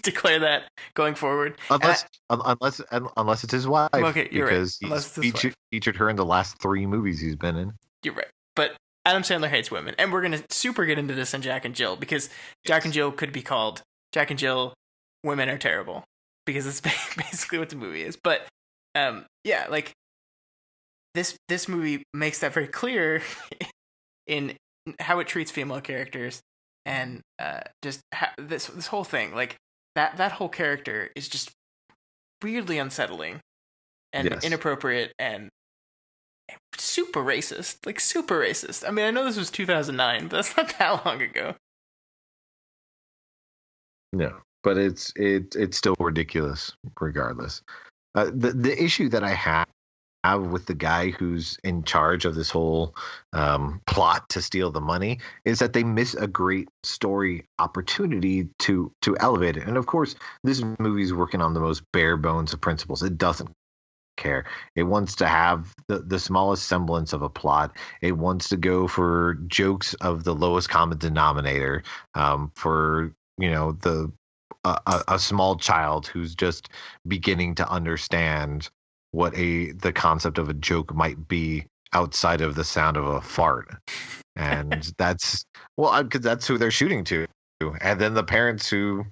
declare that going forward? Unless it's his wife. Okay, you're because right. He's featured her in the last 3 movies he's been in. You're right. But Adam Sandler hates women, and we're gonna super get into this in Jack and Jill, because Jack and Jill could be called Jack and Jill, Women Are Terrible, because it's basically what the movie is. But yeah, like this movie makes that very clear in how it treats female characters, and just this whole thing, like that whole character is just weirdly unsettling and inappropriate and super racist. Like super racist. I mean, I know this was 2009, but that's not that long ago. No, but it's still ridiculous regardless. The issue that I have with the guy who's in charge of this whole plot to steal the money is that they miss a great story opportunity to elevate it. And of course, this movie's working on the most bare bones of principles. It doesn't care. It wants to have the smallest semblance of a plot. It wants to go for jokes of the lowest common denominator, for a small child who's just beginning to understand what the concept of a joke might be outside of the sound of a fart. And that's because that's who they're shooting to. And then the parents who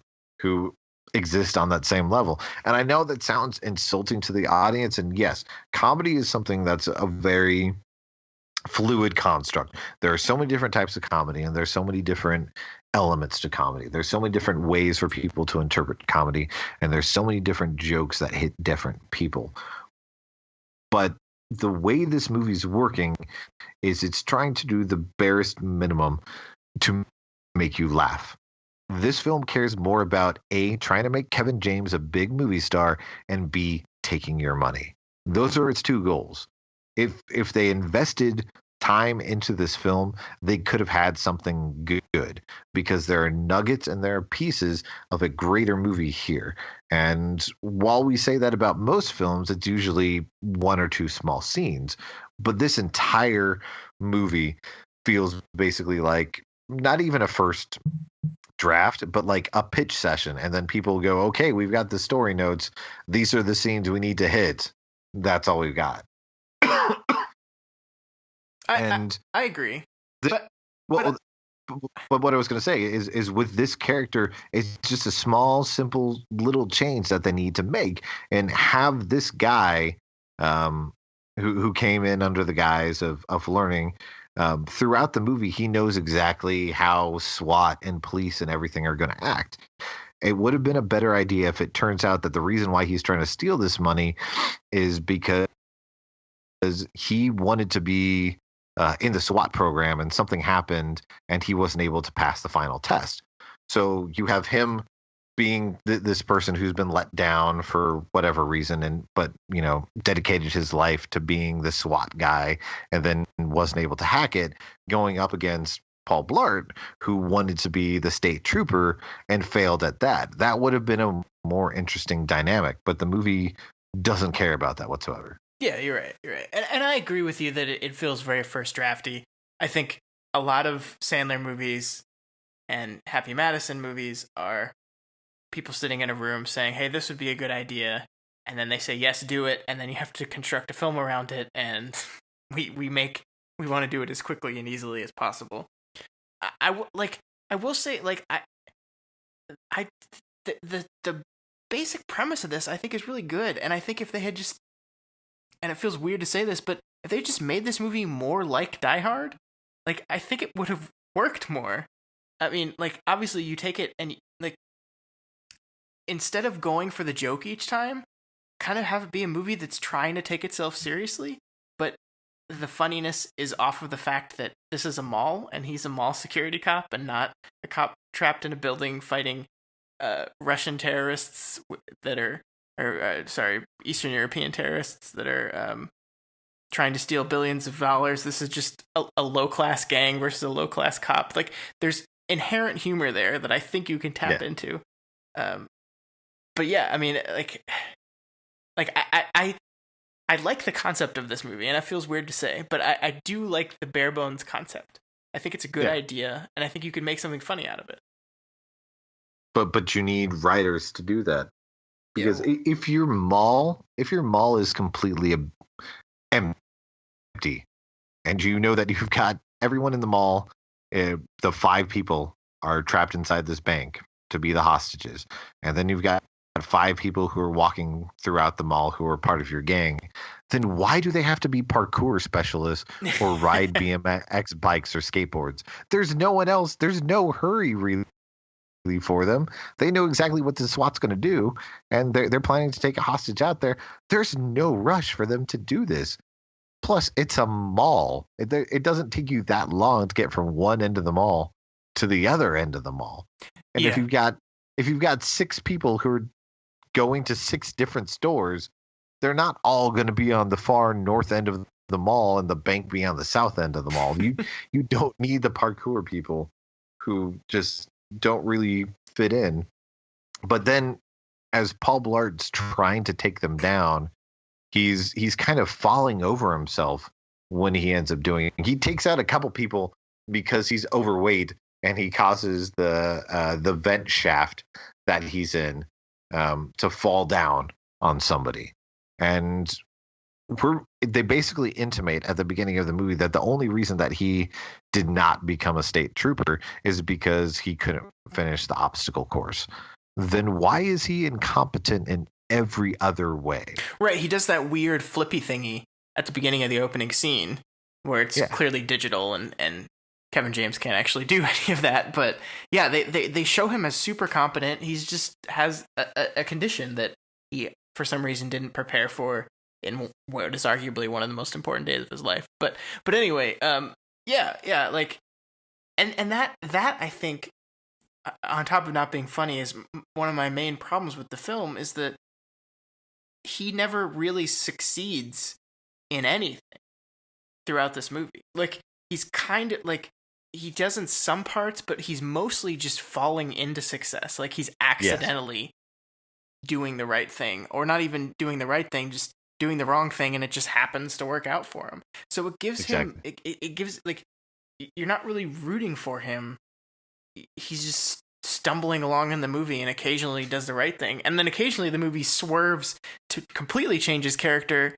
exist on that same level. And I know that sounds insulting to the audience, and yes, comedy is something that's a very fluid construct. There are so many different types of comedy, and there's so many different elements to comedy. There's so many different ways for people to interpret comedy, and there's so many different jokes that hit different people. But the way this movie's working is it's trying to do the barest minimum to make you laugh. This film cares more about A, trying to make Kevin James a big movie star, and B, taking your money. Those are its two goals. If they invested time into this film, they could have had something good, because there are nuggets and there are pieces of a greater movie here. And while we say that about most films, it's usually one or two small scenes. But this entire movie feels basically like not even a first draft, but like a pitch session. And then people go, okay, we've got the story notes. These are the scenes we need to hit. That's all we've got. I agree. But well, but what I was going to say is with this character, it's just a small, simple little change that they need to make, and have this guy who came in under the guise of learning. Throughout the movie, he knows exactly how SWAT and police and everything are going to act. It would have been a better idea if it turns out that the reason why he's trying to steal this money is because he wanted to be in the SWAT program, and something happened and he wasn't able to pass the final test. So you have him being this person who's been let down for whatever reason, but dedicated his life to being the SWAT guy, and then wasn't able to hack it, going up against Paul Blart, who wanted to be the state trooper and failed at that. That would have been a more interesting dynamic, but the movie doesn't care about that whatsoever. Yeah, you're right. And I agree with you that it feels very first drafty. I think a lot of Sandler movies and Happy Madison movies are people sitting in a room saying, hey, this would be a good idea. And then they say, yes, do it. And then you have to construct a film around it. And we want to do it as quickly and easily as possible. I will say, the basic premise of this, I think, is really good. And I think if they had just, and it feels weird to say this, but if they just made this movie more like Die Hard, I think it would have worked more. I mean, obviously you take it and, instead of going for the joke each time, kind of have it be a movie that's trying to take itself seriously, but the funniness is off of the fact that this is a mall and he's a mall security cop and not a cop trapped in a building fighting Russian terrorists that are, Eastern European terrorists that are trying to steal billions of dollars. This is just a low-class gang versus a low-class cop. There's inherent humor there that I think you can tap into. But yeah, I mean, I like the concept of this movie, and it feels weird to say, but I do like the bare bones concept. I think it's a good idea, and I think you could make something funny out of it. But you need writers to do that, because if your mall is completely empty, and you know that you've got everyone in the mall, the 5 people are trapped inside this bank to be the hostages, and then you've got 5 people who are walking throughout the mall who are part of your gang, then why do they have to be parkour specialists or ride BMX bikes or skateboards? There's no one else. There's no hurry really for them. They know exactly what the SWAT's going to do, and they're planning to take a hostage out there. There's no rush for them to do this. Plus, it's a mall. It doesn't take you that long to get from one end of the mall to the other end of the mall. And if you've got 6 people who are going to 6 different stores, they're not all going to be on the far north end of the mall and the bank be on the south end of the mall. You don't need the parkour people who just don't really fit in. But then, as Paul Blart's trying to take them down, he's kind of falling over himself when he ends up doing it. He takes out a couple people because he's overweight, and he causes the vent shaft that he's in to fall down on somebody. And they basically intimate at the beginning of the movie that the only reason that he did not become a state trooper is because he couldn't finish the obstacle course. Then why is he incompetent in every other way? Right, he does that weird flippy thingy at the beginning of the opening scene where it's clearly digital and Kevin James can't actually do any of that. But yeah, they show him as super competent. He's just has a condition that he, for some reason, didn't prepare for in what is arguably one of the most important days of his life. But anyway, and that I think on top of not being funny, is one of my main problems with the film is that he never really succeeds in anything throughout this movie. Like, he's kind of like, he does in some parts, but he's mostly just falling into success. Like, he's accidentally doing the right thing, or not even doing the right thing, just doing the wrong thing, and it just happens to work out for him. So it gives him, it gives, like, you're not really rooting for him. He's just stumbling along in the movie and occasionally does the right thing. And then occasionally the movie swerves to completely change his character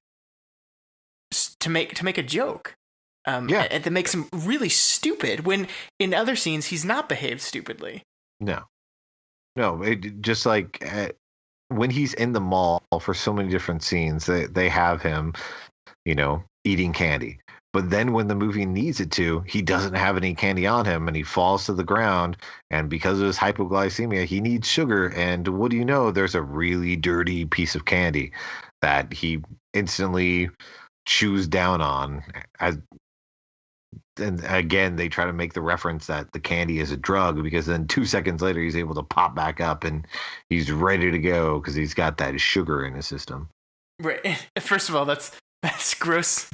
to make a joke. And that makes him really stupid, when in other scenes he's not behaved stupidly. No, it just like when he's in the mall for so many different scenes, they have him, eating candy. But then when the movie needs it to, he doesn't have any candy on him, and he falls to the ground. And because of his hypoglycemia, he needs sugar. And what do you know? There's a really dirty piece of candy that he instantly chews down on. And again, they try to make the reference that the candy is a drug, because then 2 seconds later, he's able to pop back up and he's ready to go because he's got that sugar in his system. Right. First of all, that's gross.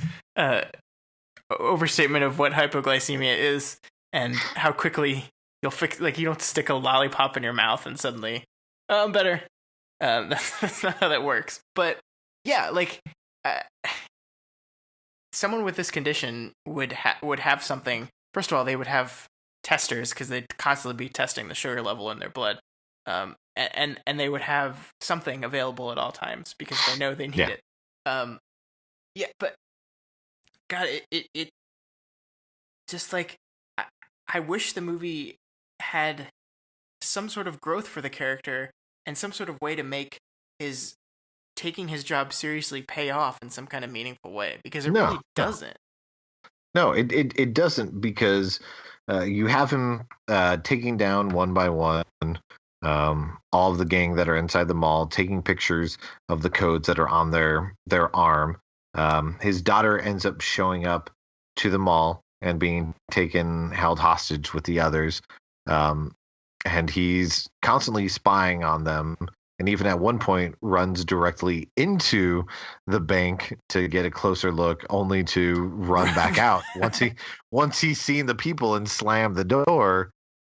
Overstatement of what hypoglycemia is and how quickly you'll fix. Like, you don't stick a lollipop in your mouth and suddenly, I'm better. That's not how that works. But yeah, like, someone with this condition would have something. First of all, they would have testers, because they'd constantly be testing the sugar level in their blood. And they would have something available at all times because they know they need it. But God, it just, like, I wish the movie had some sort of growth for the character and some sort of way to make his taking his job seriously pay off in some kind of meaningful way, because it really doesn't. No, it doesn't, because you have him taking down one by one all of the gang that are inside the mall, taking pictures of the codes that are on their arm. His daughter ends up showing up to the mall and being held hostage with the others. And he's constantly spying on them. And even at one point runs directly into the bank to get a closer look, only to run back out once he's seen the people and slam the door.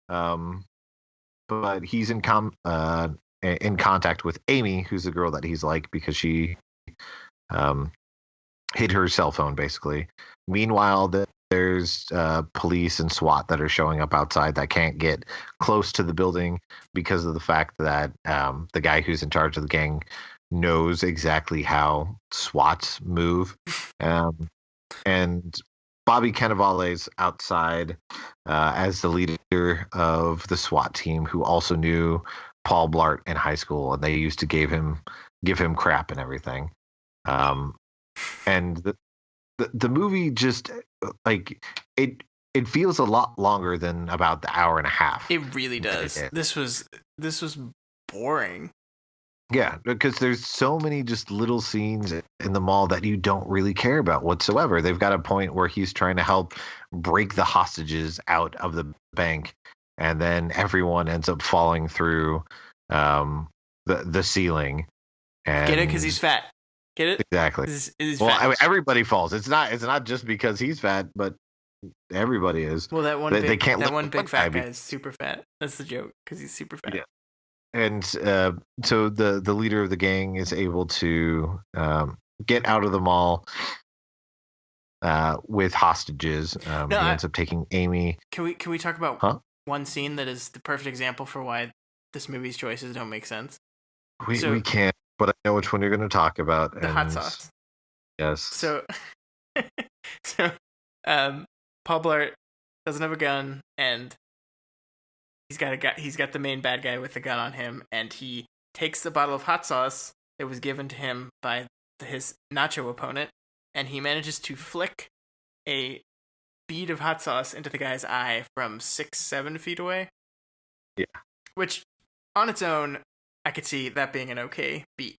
But he's in contact with Amy, who's the girl that he's like, because she hid her cell phone, basically. Meanwhile, there's police and SWAT that are showing up outside that can't get close to the building because of the fact that the guy who's in charge of the gang knows exactly how SWATs move. And Bobby Cannavale's outside as the leader of the SWAT team, who also knew Paul Blart in high school, and they used to give him crap and everything. And the movie just, like, it feels a lot longer than about the hour and a half. It really does. This was boring. Yeah, because there's so many just little scenes in the mall that you don't really care about whatsoever. They've got a point where he's trying to help break the hostages out of the bank, and then everyone ends up falling through the ceiling. And get it? Because he's fat. Get it? Exactly. Well, I mean, everybody falls. It's not just because he's fat, but everybody is. Well, that one big fat guy is super fat. That's the joke, because he's super fat. Yeah. And so the leader of the gang is able to get out of the mall with hostages. He ends up taking Amy. Can we talk about one scene that is the perfect example for why this movie's choices don't make sense? We can't, but I know which one you're going to talk about. The hot sauce. Yes. So Paul Blart doesn't have a gun, and he's got the main bad guy with the gun on him, and he takes the bottle of hot sauce that was given to him by his nacho opponent, and he manages to flick a bead of hot sauce into the guy's eye from 6-7 feet away. Yeah. Which, on its own, I could see that being an okay beat.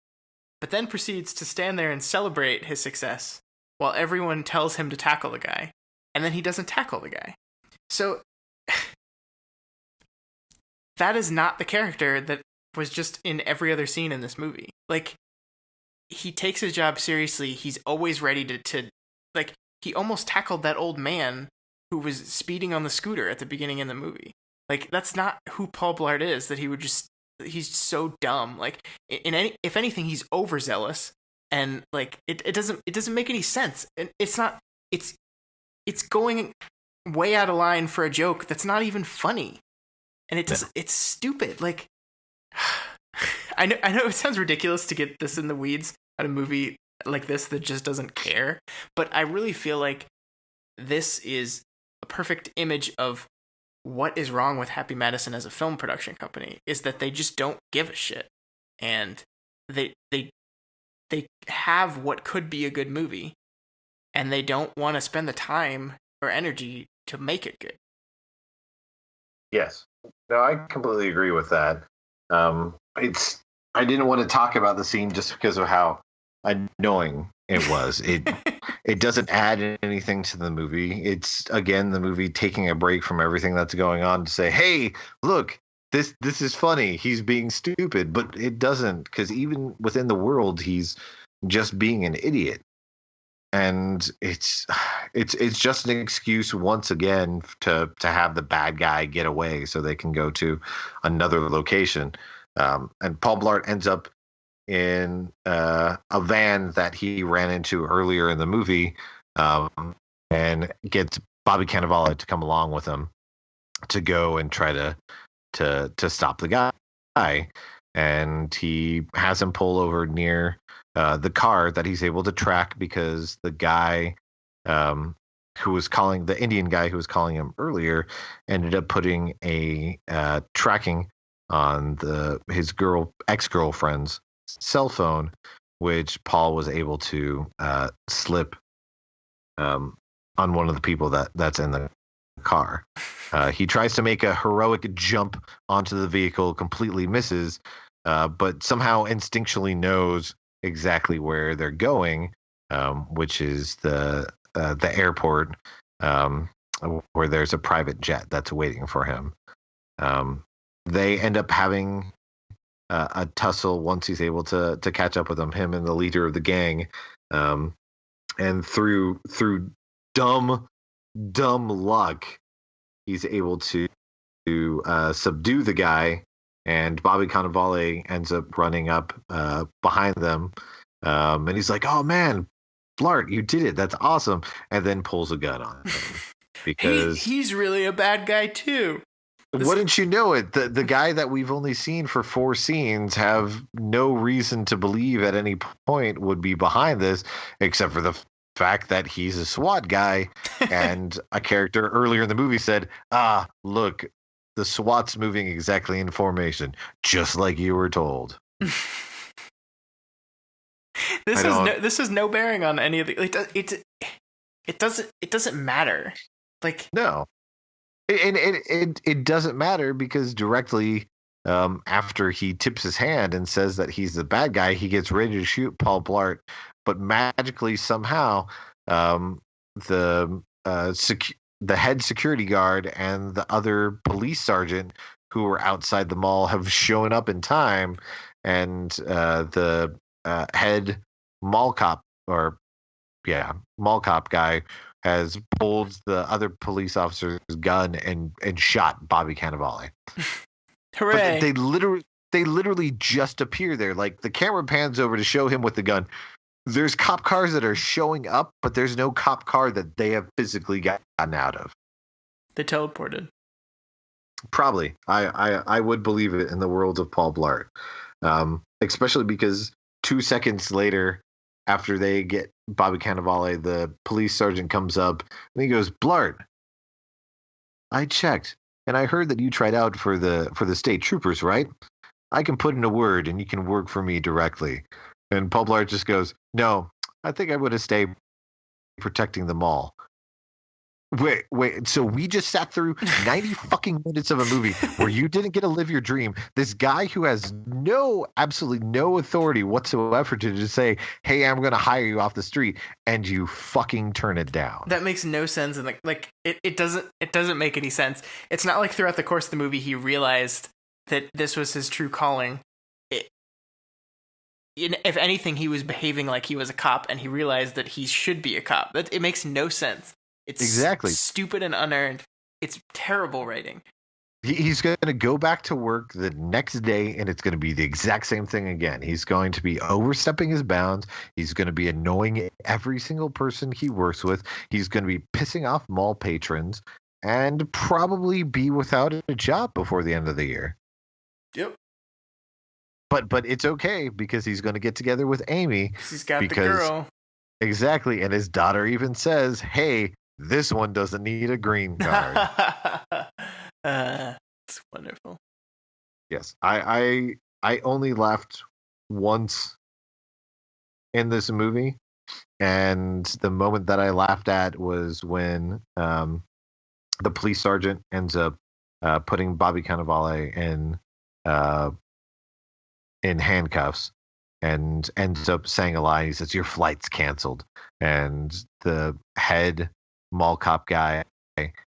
But then proceeds to stand there and celebrate his success while everyone tells him to tackle the guy. And then he doesn't tackle the guy. So that is not the character that was just in every other scene in this movie. Like, he takes his job seriously. He's always ready to like, he almost tackled that old man who was speeding on the scooter at the beginning of the movie. Like, that's not who Paul Blart is, that he would just, he's so dumb. Like, if anything, he's overzealous, and like, it doesn't make any sense. And it's going way out of line for a joke that's not even funny. And it's stupid. Like, I know it sounds ridiculous to get this in the weeds at a movie like this that just doesn't care, but I really feel like this is a perfect image of what is wrong with Happy Madison as a film production company, is that they just don't give a shit. And they have what could be a good movie, and they don't want to spend the time or energy to make it good. Yes. No, I completely agree with that. I didn't want to talk about the scene just because of how annoying it was. It doesn't add anything to the movie. It's, again, the movie taking a break from everything that's going on to say, hey, look, this is funny. He's being stupid. But it doesn't, because even within the world, he's just being an idiot. And it's just an excuse once again to have the bad guy get away so they can go to another location. And Paul Blart ends up in a van that he ran into earlier in the movie, and gets Bobby Cannavale to come along with him to go and try to stop the guy. And he has him pull over near the car that he's able to track, because the guy who was calling, the Indian guy who was calling him earlier, ended up putting a tracking on his ex-girlfriend's cell phone, which Paul was able to slip on one of the people that's in the car. He tries to make a heroic jump onto the vehicle, completely misses, but somehow instinctually knows exactly where they're going, which is the airport, where there's a private jet that's waiting for him. They end up having a tussle once he's able to catch up with him and the leader of the gang. And through dumb luck, he's able to subdue the guy, and Bobby Cannavale ends up running up behind them. And he's like, oh man, Blart, you did it. That's awesome. And then pulls a gun on him. Because he's really a bad guy too. Wouldn't you know it? The guy that we've only seen for 4 scenes have no reason to believe at any point would be behind this, except for the fact that he's a SWAT guy. And a character earlier in the movie said, look, the SWAT's moving exactly in formation, just like you were told. This has no bearing on any of the. It doesn't matter. Like, no. And it doesn't matter, because directly after he tips his hand and says that he's the bad guy, he gets ready to shoot Paul Blart, but magically somehow the head security guard and the other police sergeant who were outside the mall have shown up in time, and the head mall cop guy has pulled the other police officer's gun and shot Bobby Cannavale. Hooray! But they literally just appear there. Like, the camera pans over to show him with the gun. There's cop cars that are showing up, but there's no cop car that they have physically gotten out of. They teleported. Probably. I would believe it in the world of Paul Blart. Especially because 2 seconds later, after they get Bobby Cannavale, the police sergeant comes up and he goes, Blart, I checked and I heard that you tried out for the state troopers, right? I can put in a word and you can work for me directly. And Paul Blart just goes, no, I think I would have stayed protecting the mall. Wait, so we just sat through 90 fucking minutes of a movie where you didn't get to live your dream. This guy who has absolutely no authority whatsoever to just say, hey, I'm going to hire you off the street, and you fucking turn it down. That makes no sense. And it doesn't make any sense. It's not like throughout the course of the movie he realized that this was his true calling, if anything, he was behaving like he was a cop, and he realized that he should be a cop. It makes no sense. It's exactly stupid and unearned. It's terrible writing. He's going to go back to work the next day, and it's going to be the exact same thing again. He's going to be overstepping his bounds. He's going to be annoying every single person he works with. He's going to be pissing off mall patrons and probably be without a job before the end of the year. Yep. But it's okay because he's going to get together with Amy. He's got the girl. Exactly. And his daughter even says, hey, this one doesn't need a green card. It's wonderful. Yes. I only laughed once in this movie. And the moment that I laughed at was when the police sergeant ends up putting Bobby Cannavale in handcuffs and ends up saying a lie. He says, your flight's canceled. And the head mall cop guy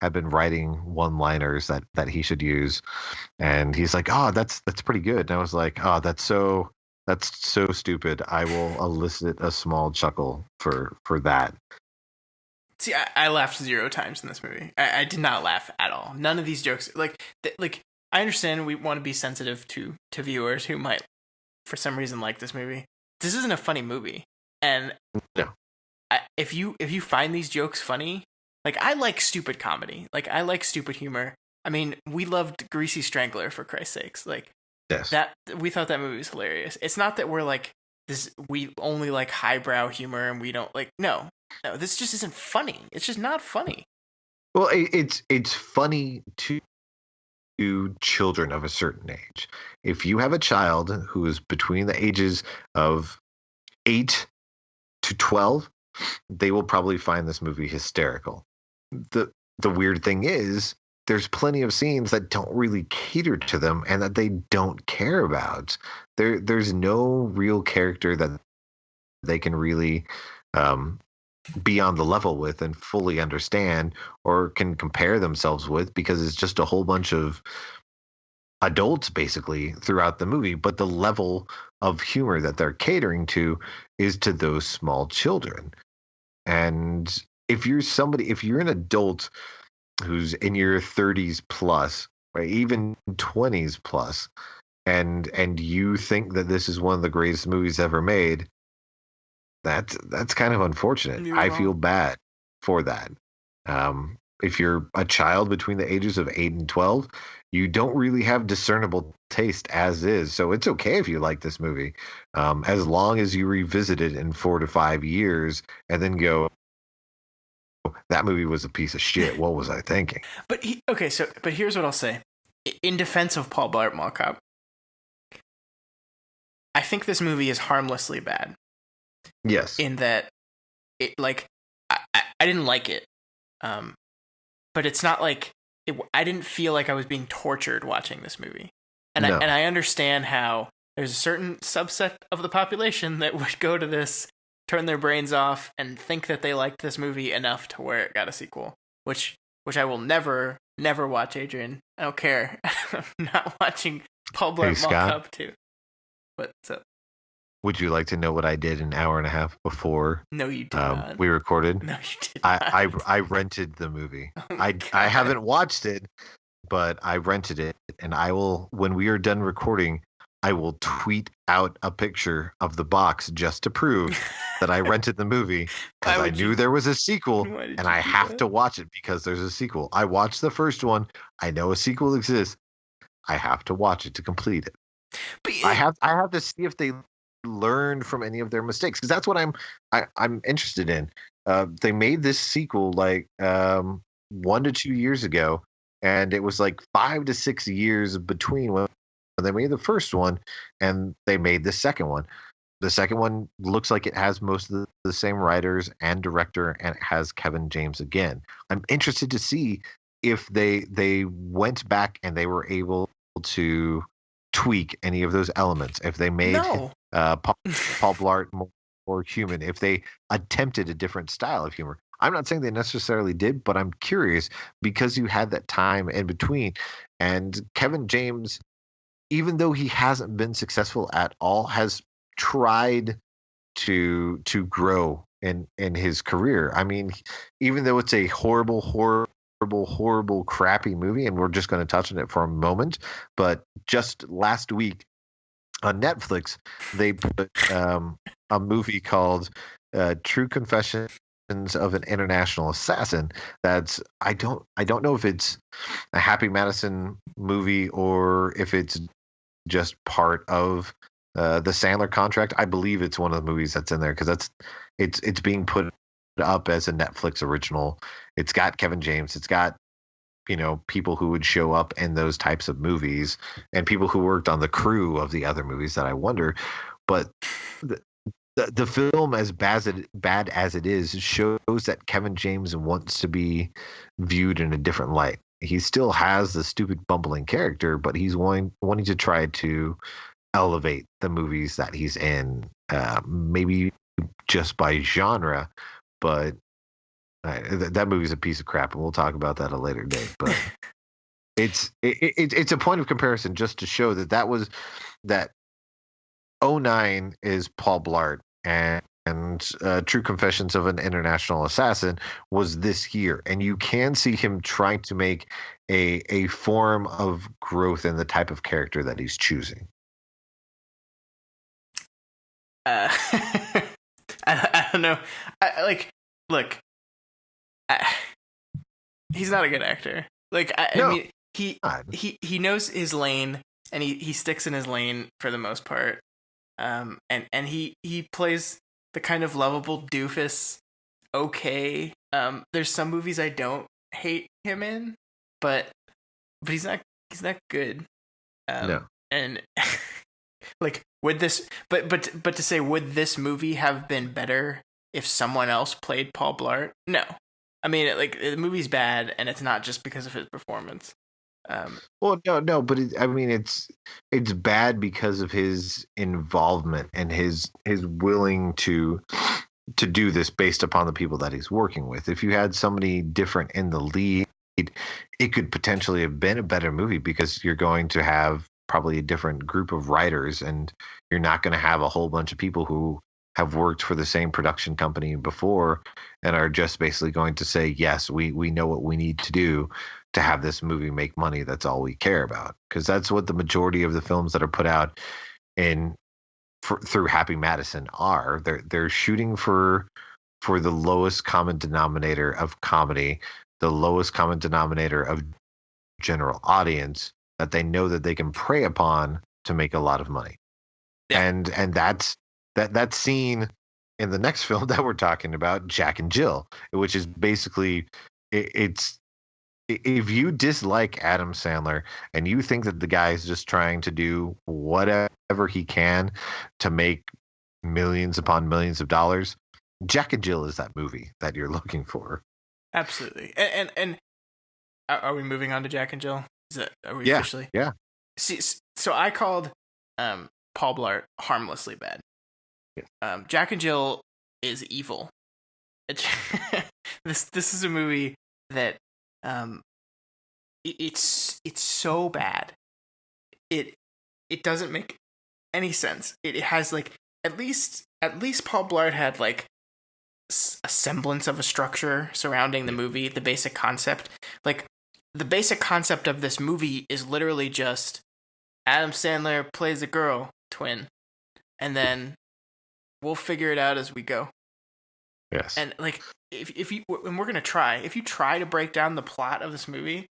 had been writing one-liners that he should use. And he's like, oh, that's pretty good. And I was like, oh, that's so stupid. I will elicit a small chuckle for that. See, I laughed 0 times in this movie. I did not laugh at all. None of these jokes, like I understand we want to be sensitive to viewers who might, for some reason, like this movie. This isn't a funny movie, and no. If you find these jokes funny, like I like stupid comedy, like I like stupid humor. I mean, we loved Greasy Strangler, for Christ's sakes. Like yes. That we thought that movie was hilarious. It's not that we're like this. We only like highbrow humor, and we don't like no. This just isn't funny. It's just not funny. Well, it's funny to children of a certain age. If you have a child who is between the ages of 8 to 12, they will probably find this movie hysterical. The weird thing is, there's plenty of scenes that don't really cater to them and that they don't care about. There's no real character that they can really be on the level with and fully understand or can compare themselves with, because it's just a whole bunch of adults basically throughout the movie. But the level of humor that they're catering to is to those small children. And if you're an adult who's in your 30s plus, or even 20s plus, and you think that this is one of the greatest movies ever made, that's kind of unfortunate. You're I wrong. feel bad for that. If you're a child between the ages of 8 and 12, you don't really have discernible taste as is. So it's okay if you like this movie, as long as you revisit it in 4 to 5 years and then go, that movie was a piece of shit. What was I thinking? But here's what I'll say. In defense of Paul Blart Mall Cop, I think this movie is harmlessly bad. Yes. In that, it like I didn't like it, but it's not like I didn't feel like I was being tortured watching this movie, and No. I understand how there's a certain subset of the population that would go to this, turn their brains off, and think that they liked this movie enough to where it got a sequel, which I will never watch, Adrian. I don't care. I'm not watching Paul Blart Mall Cop 2. But so. Would you like to know what I did an hour and a half before No, you did not. we recorded? No, you did not. I rented the movie. Oh I haven't watched it, but I rented it, and I will, when we are done recording, I will tweet out a picture of the box just to prove that I rented the movie, because I knew there was a sequel, and I have to watch it because there's a sequel. I watched the first one. I know a sequel exists. I have to watch it to complete it. But I have to see if they learned from any of their mistakes, because that's what I'm interested in. They made this sequel like 1 to 2 years ago, and it was like 5 to 6 years between when they made the first one and they made the second one. The second one looks like it has most of the same writers and director, and it has Kevin James again. I'm interested to see if they went back and they were able to tweak any of those elements, if they made Paul Blart more human, if they attempted a different style of humor. I'm not saying they necessarily did, but I'm curious because you had that time in between. And Kevin James even though he hasn't been successful at all, has tried to grow in his career. I mean, even though it's a horrible, crappy movie, and we're just going to touch on it for a moment, but just last week on Netflix, they put a movie called True Confessions of an International Assassin. That's I don't know if it's a Happy Madison movie or if it's just part of the Sandler contract. I believe it's one of the movies that's in there because it's being put up as a Netflix original. It's got Kevin James. It's got people who would show up in those types of movies and people who worked on the crew of the other movies that I wonder. But the film, as bad as it is, shows that Kevin James wants to be viewed in a different light. He still has the stupid bumbling character, but he's wanting to try to elevate the movies that he's in, maybe just by genre, but that movie's a piece of crap, and we'll talk about that at a later date. But it's a point of comparison just to show that '09 is Paul Blart, and True Confessions of an International Assassin was this year, and you can see him trying to make a form of growth in the type of character that he's choosing. I don't know. Look, he's not a good actor. I mean, he knows his lane, and he sticks in his lane for the most part. And he plays the kind of lovable doofus. Okay. There's some movies I don't hate him in, but he's not good. No. And would this but to say, would this movie have been better if someone else played Paul Blart? No. I mean, the movie's bad, and it's not just because of his performance. Well, no, but it's bad because of his involvement and his willing to do this based upon the people that he's working with. If you had somebody different in the lead, it could potentially have been a better movie because you're going to have probably a different group of writers, and you're not going to have a whole bunch of people who have worked for the same production company before and are just basically going to say, yes, we know what we need to do to have this movie make money. That's all we care about. Because that's what the majority of the films that are put out through Happy Madison are. They're shooting for the lowest common denominator of comedy, the lowest common denominator of general audience that they know that they can prey upon to make a lot of money. Yeah. And that's seen in the next film that we're talking about, Jack and Jill, which is basically it's if you dislike Adam Sandler and you think that the guy is just trying to do whatever he can to make millions upon millions of dollars, Jack and Jill is that movie that you're looking for. Absolutely. And are we moving on to Jack and Jill? Are we officially? Yeah. See, so I called Paul Blart harmlessly bad. Yeah. Jack and Jill is evil. This is a movie that it's so bad. It doesn't make any sense. It has at least Paul Blart had a semblance of a structure surrounding the movie, the basic concept. The basic concept of this movie is literally just Adam Sandler plays a girl twin, and then we'll figure it out as we go. Yes. And if you try to break down the plot of this movie,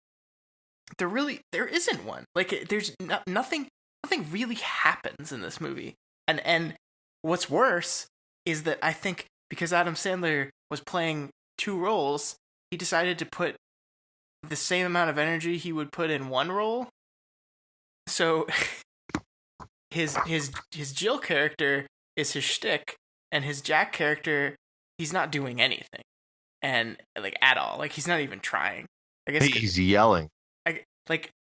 there isn't one. There's nothing really happens in this movie. And what's worse is that I think because Adam Sandler was playing two roles, he decided to put the same amount of energy he would put in one role. So his Jill character is his shtick, and his Jack character, he's not doing anything, and at all. He's not even trying. I guess he's yelling.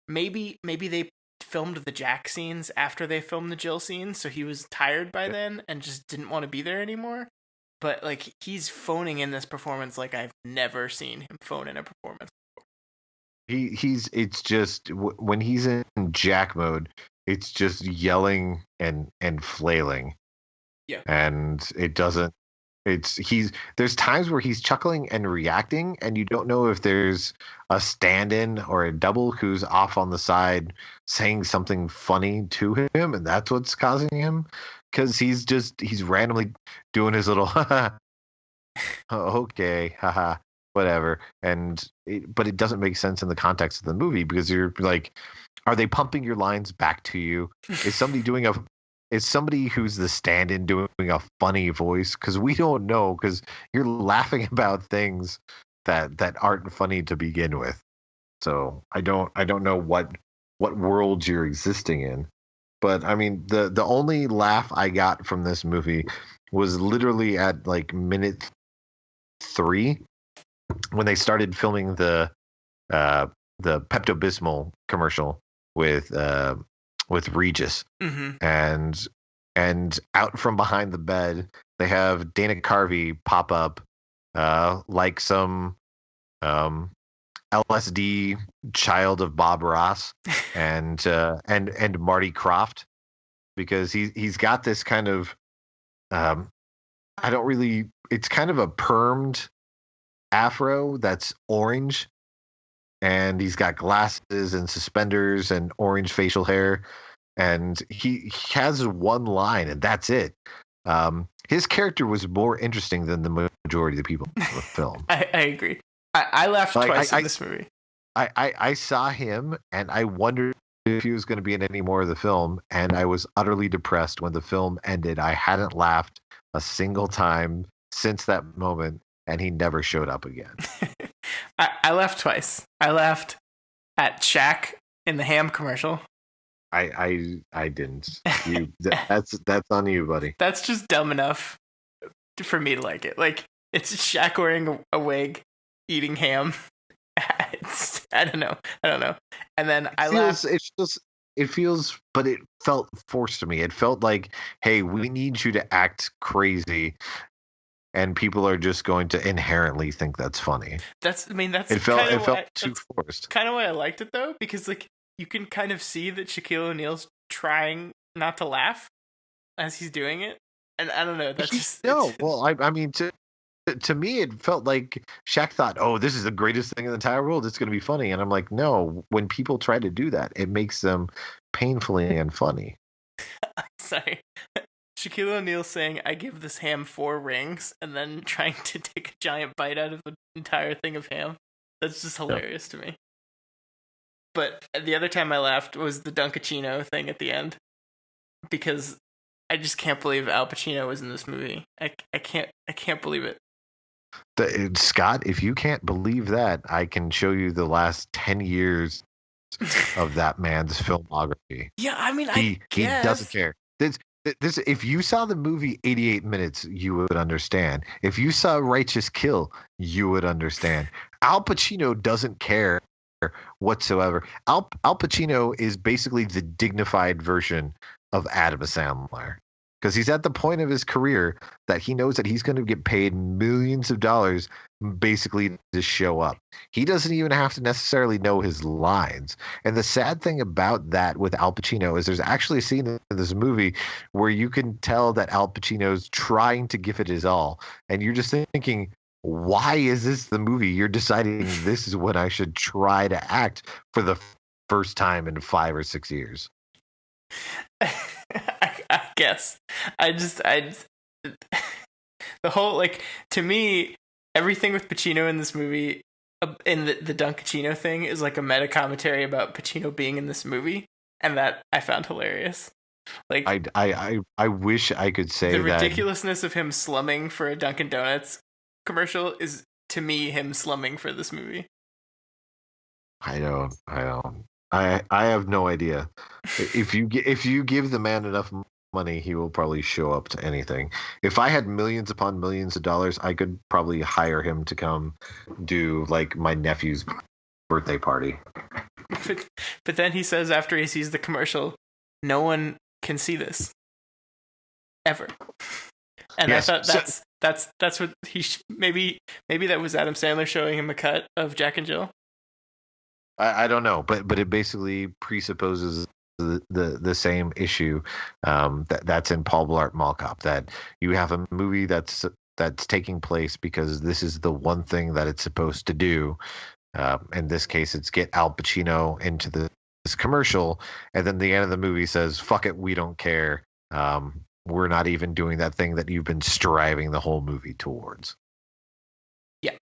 Maybe they filmed the Jack scenes after they filmed the Jill scenes, so he was tired by then and just didn't want to be there anymore. But he's phoning in this performance like I've never seen him phone in a performance before. It's just when he's in Jack mode, it's just yelling and flailing. Yeah. And it doesn't. There's times where he's chuckling and reacting, and you don't know if there's a stand-in or a double who's off on the side saying something funny to him, and that's what's causing him. Because he's randomly doing his little okay, haha, whatever, but it doesn't make sense in the context of the movie because you're like, are they pumping your lines back to you? Is somebody who's the stand-in doing a funny voice? Because we don't know, because you're laughing about things that aren't funny to begin with. So I don't know what world you're existing in. But I mean, the only laugh I got from this movie was literally at like minute 3 when they started filming the Pepto-Bismol commercial with Regis, and out from behind the bed they have Dana Carvey pop up like some LSD child of Bob Ross and Marty Krofft, because he's got this kind of it's kind of a permed afro that's orange, and he's got glasses and suspenders and orange facial hair, and he has one line and that's it. His character was more interesting than the majority of the people in the film. I agree. I laughed twice in this movie. I saw him and I wondered if he was going to be in any more of the film, and I was utterly depressed when the film ended. I hadn't laughed a single time since that moment, and he never showed up again. I laughed twice. I laughed at Shaq in the ham commercial. I didn't. That's on you, buddy. That's just dumb enough for me to like it. Like, it's Shaq wearing a wig, eating ham. I don't know. And then I laughed. It feels, but it felt forced to me. It felt like, hey, we need you to act crazy, and people are just going to inherently think that's funny. It felt too forced. Kind of why I liked it though, because like you can kind of see that Shaquille O'Neal's trying not to laugh as he's doing it, and I don't know. That's just no. Well, I mean, to me, it felt like Shaq thought, "Oh, this is the greatest thing in the entire world. It's going to be funny," and I'm like, no. When people try to do that, it makes them painfully unfunny. Sorry. Shaquille O'Neal saying, "I give this ham 4 rings," and then trying to take a giant bite out of an entire thing of ham. That's just hilarious to me. But the other time I laughed was the Dunkachino thing at the end, because I just can't believe Al Pacino was in this movie. I can't believe it. Scott, if you can't believe that, I can show you the last 10 years of that man's filmography. Yeah, I mean, he doesn't care. This, if you saw the movie 88 Minutes, you would understand. If you saw Righteous Kill, you would understand. Al Pacino doesn't care whatsoever. Al Pacino is basically the dignified version of Adam Sandler, because he's at the point of his career that he knows that he's going to get paid millions of dollars basically to show up. He doesn't even have to necessarily know his lines. And the sad thing about that with Al Pacino is there's actually a scene in this movie where you can tell that Al Pacino's trying to give it his all. And you're just thinking, why is this the movie? You're deciding this is when I should try to act for the first time in 5 or 6 years. I guess. I just the whole, like, to me, everything with Pacino in this movie, in the Dunkachino thing, is like a meta commentary about Pacino being in this movie, and that I found hilarious. Like, I wish I could say the that ridiculousness of him slumming for a Dunkin' Donuts commercial is, to me, him slumming for this movie. I have no idea. If you give the man enough money, he will probably show up to anything. If I had millions upon millions of dollars, I could probably hire him to come do like my nephew's birthday party. But then he says after he sees the commercial, no one can see this ever. And yes, I thought that's what he maybe that was Adam Sandler showing him a cut of Jack and Jill. I don't know, but it basically presupposes the same issue that's in Paul Blart Mall Cop, that you have a movie that's taking place because this is the one thing that it's supposed to do. In this case, it's get Al Pacino into this commercial, and then the end of the movie says, "Fuck it, we don't care. We're not even doing that thing that you've been striving the whole movie towards." Yeah.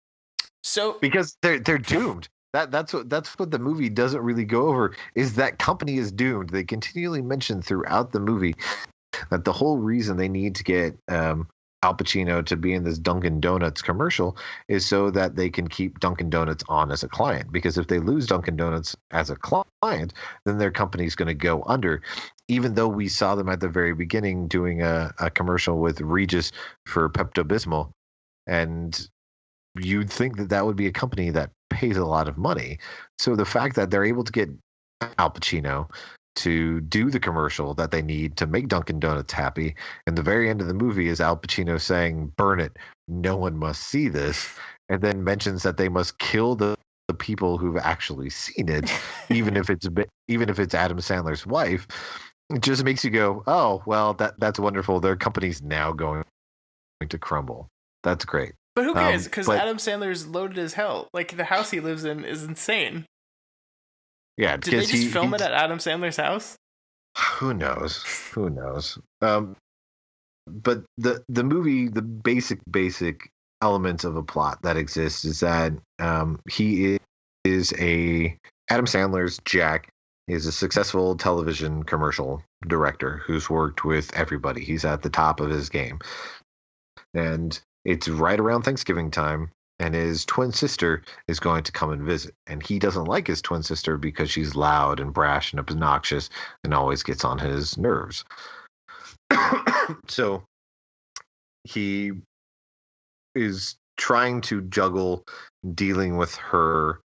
So because they're doomed. That's what the movie doesn't really go over, is that company is doomed. They continually mention throughout the movie that the whole reason they need to get Al Pacino to be in this Dunkin' Donuts commercial is so that they can keep Dunkin' Donuts on as a client. Because if they lose Dunkin' Donuts as a client, then their company's going to go under. Even though we saw them at the very beginning doing a commercial with Regis for Pepto-Bismol, and you'd think that would be a company that pays a lot of money. So the fact that they're able to get Al Pacino to do the commercial that they need to make Dunkin' Donuts happy, and the very end of the movie is Al Pacino saying, "Burn it, no one must see this," and then mentions that they must kill the people who've actually seen it, even if it's Adam Sandler's wife. It just makes you go, "Oh, well, that's wonderful. Their company's now going to crumble. That's great." But who cares? Because Adam Sandler's loaded as hell. Like, the house he lives in is insane. Yeah, did they just film it at Adam Sandler's house? Who knows? But the movie, the basic elements of a plot that exists is that he is Adam Sandler's Jack is a successful television commercial director who's worked with everybody. He's at the top of his game, and it's right around Thanksgiving time, and his twin sister is going to come and visit. And he doesn't like his twin sister because she's loud and brash and obnoxious and always gets on his nerves. So he is trying to juggle dealing with her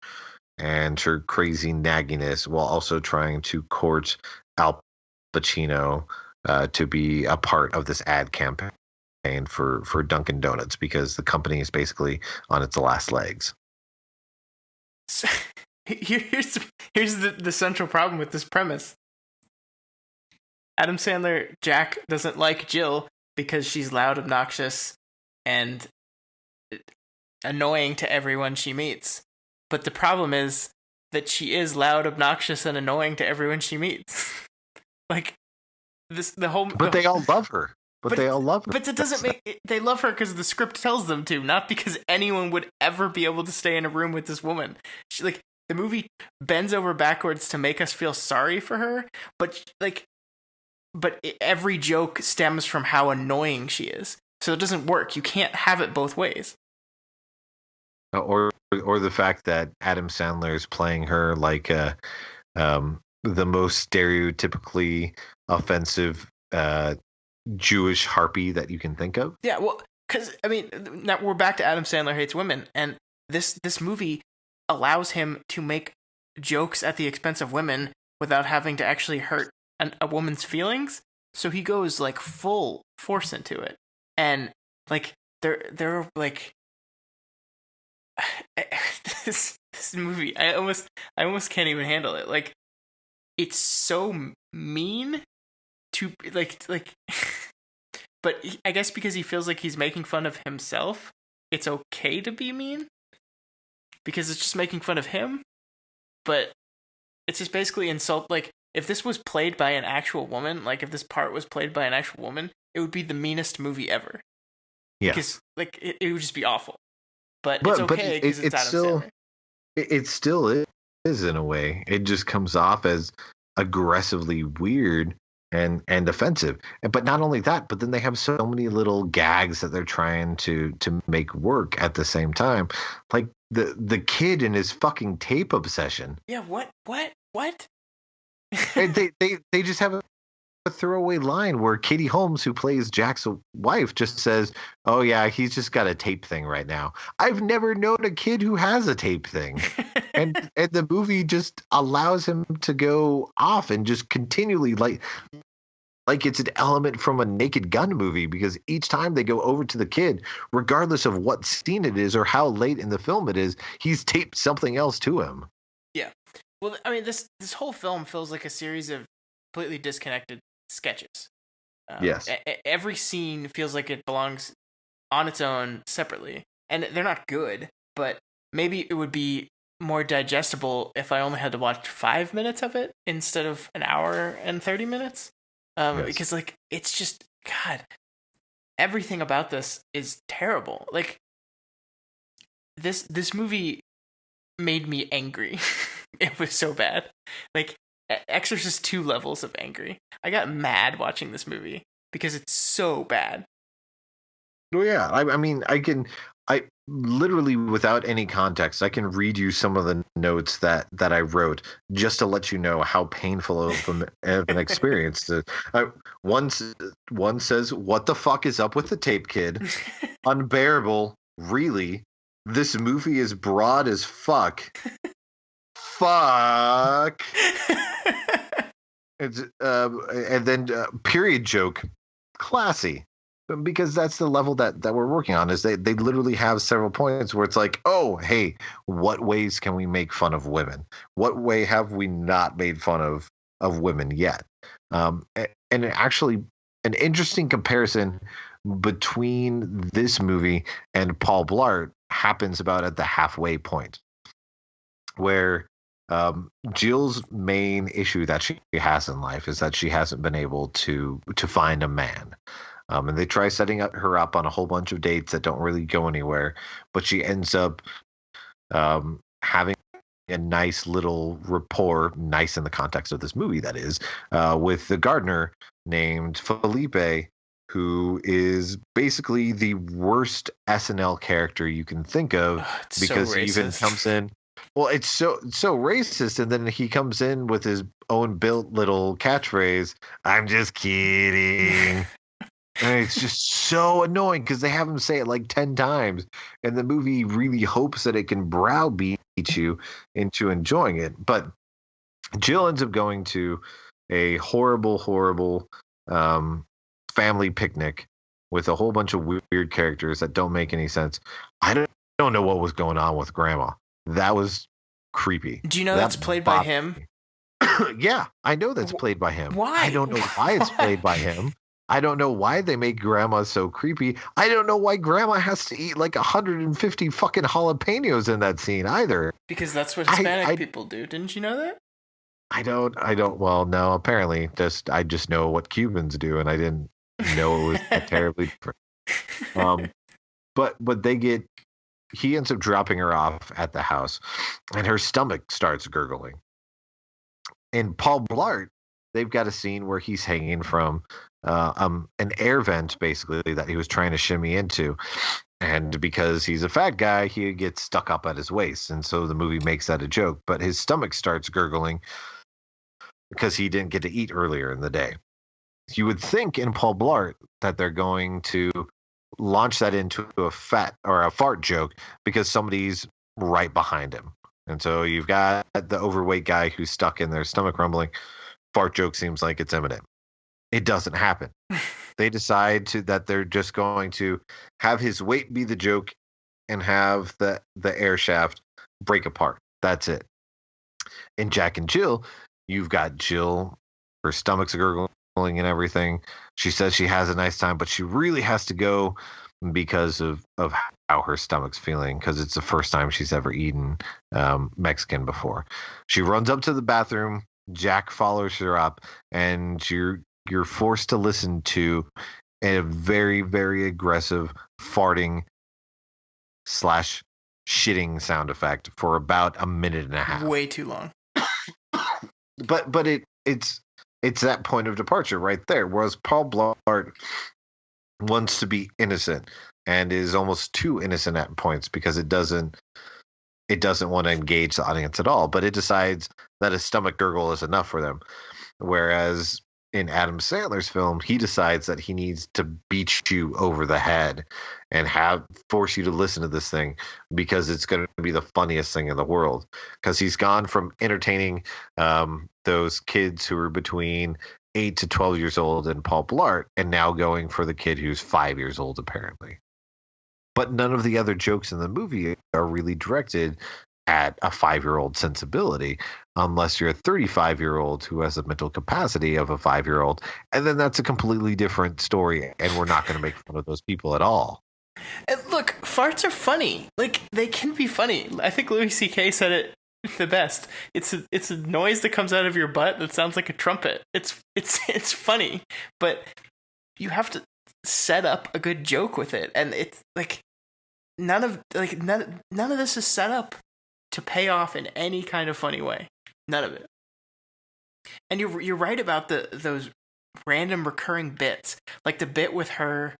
and her crazy nagginess while also trying to court Al Pacino to be a part of this ad campaign for Dunkin' Donuts, because the company is basically on its last legs. So, here's the central problem with this premise. Adam Sandler, Jack, doesn't like Jill because she's loud, obnoxious, and annoying to everyone she meets. But the problem is that she is loud, obnoxious, and annoying to everyone she meets. Like, they all love her. But they all love her. But it doesn't they love her because the script tells them to, not because anyone would ever be able to stay in a room with this woman. The movie bends over backwards to make us feel sorry for her, but every joke stems from how annoying she is. So it doesn't work. You can't have it both ways. Or the fact that Adam Sandler is playing her like the most stereotypically offensive Jewish harpy that you can think of. Yeah, well, because now we're back to Adam Sandler hates women, and this movie allows him to make jokes at the expense of women without having to actually hurt a woman's feelings. So he goes like full force into it, and like they're like this movie. I almost can't even handle it. Like, it's so mean to like. But I guess because he feels like he's making fun of himself, it's okay to be mean because it's just making fun of him. But it's just basically insult. Like, if this was played by an actual woman, like if this part was played by an actual woman, it would be the meanest movie ever. Yeah. Because like it would just be awful. But it's okay because it's Adam Sandler. It still is in a way. It just comes off as aggressively weird and offensive. But not only that, but then they have so many little gags that they're trying to make work at the same time. Like the kid and his fucking tape obsession. Yeah, what? they just have a throwaway line where Katie Holmes, who plays Jack's wife, just says, "Oh yeah, he's just got a tape thing right now." I've never known a kid who has a tape thing. and the movie just allows him to go off and just continually like it's an element from a Naked Gun movie, because each time they go over to the kid, regardless of what scene it is or how late in the film it is, he's taped something else to him. Yeah. Well, I mean, this whole film feels like a series of completely disconnected sketches. Yes. Every scene feels like it belongs on its own separately, and they're not good, but maybe it would be more digestible if I only had to watch 5 minutes of it instead of an hour and 30 minutes. Yes. Because like it's just God, everything about this is terrible. Like this movie made me angry. It was so bad. Like Exorcist 2 levels of angry. I got mad watching this movie because it's so bad. Well, yeah. I mean, I literally, without any context, I can read you some of the notes that I wrote just to let you know how painful of an experience. One says, "What the fuck is up with the tape kid? Unbearable. Really? This movie is broad as fuck. Fuck." It's and then period joke, classy. Because that's the level that we're working on. Is they literally have several points where it's like, oh, hey, what ways can we make fun of women? What way have we not made fun of women yet? And actually, an interesting comparison between this movie and Paul Blart happens about at the halfway point, where Jill's main issue that she has in life is that she hasn't been able to find a man. And they try setting her up on a whole bunch of dates that don't really go anywhere, but she ends up having a nice little rapport, nice in the context of this movie, that is, with the gardener named Felipe, who is basically the worst SNL character you can think of, because so he even comes in. Well, it's so racist, and then he comes in with his own built little catchphrase, "I'm just kidding." And it's just so annoying because they have him say it like 10 times, and the movie really hopes that it can browbeat you into enjoying it. But Jill ends up going to a horrible family picnic with a whole bunch of weird characters that don't make any sense. I don't know what was going on with Grandma. That was creepy. Do you know that's played by him? Yeah, I know that's played by him. Why? I don't know why it's played by him. I don't know why they make Grandma so creepy. I don't know why Grandma has to eat like 150 fucking jalapenos in that scene either. Because that's what Hispanic people do. Didn't you know that? I don't. Well, no, apparently I just know what Cubans do, and I didn't know it was terribly different. But he ends up dropping her off at the house, and her stomach starts gurgling. In Paul Blart, they've got a scene where he's hanging from an air vent, basically, that he was trying to shimmy into. And because he's a fat guy, he gets stuck up at his waist. And so the movie makes that a joke. But his stomach starts gurgling because he didn't get to eat earlier in the day. You would think in Paul Blart that they're going to launch that into a fart joke because somebody's right behind him. And so you've got the overweight guy who's stuck in their stomach rumbling. Fart joke seems like it's imminent. It doesn't happen. They decide that they're just going to have his weight be the joke and have the air shaft break apart. That's it. In Jack and Jill, you've got Jill, her stomach's gurgling and everything. She says she has a nice time, but she really has to go because of how her stomach's feeling, because it's the first time she's ever eaten Mexican before. She runs up to the bathroom. Jack follows her up, and you're forced to listen to a very, very aggressive farting / shitting sound effect for about a minute and a half. Way too long. But it's that point of departure right there. Whereas Paul Blart wants to be innocent and is almost too innocent at points because it doesn't want to engage the audience at all. But it decides that a stomach gurgle is enough for them. Whereas in Adam Sandler's film, he decides that he needs to beat you over the head and force you to listen to this thing because it's going to be the funniest thing in the world. Because he's gone from entertaining those kids who are between 8 to 12 years old in Paul Blart, and now going for the kid who's 5 years old, apparently. But none of the other jokes in the movie are really directed at a 5-year-old sensibility. unless you're a 35-year-old who has the mental capacity of a 5-year-old. And then that's a completely different story. And we're not going to make fun of those people at all. And look, farts are funny. Like, they can be funny. I think Louis C.K. said it the best. It's a noise that comes out of your butt that sounds like a trumpet. It's funny, but you have to set up a good joke with it, and it's like none of this is set up to pay off in any kind of funny way. None of it. And you're right about those random recurring bits, like the bit with her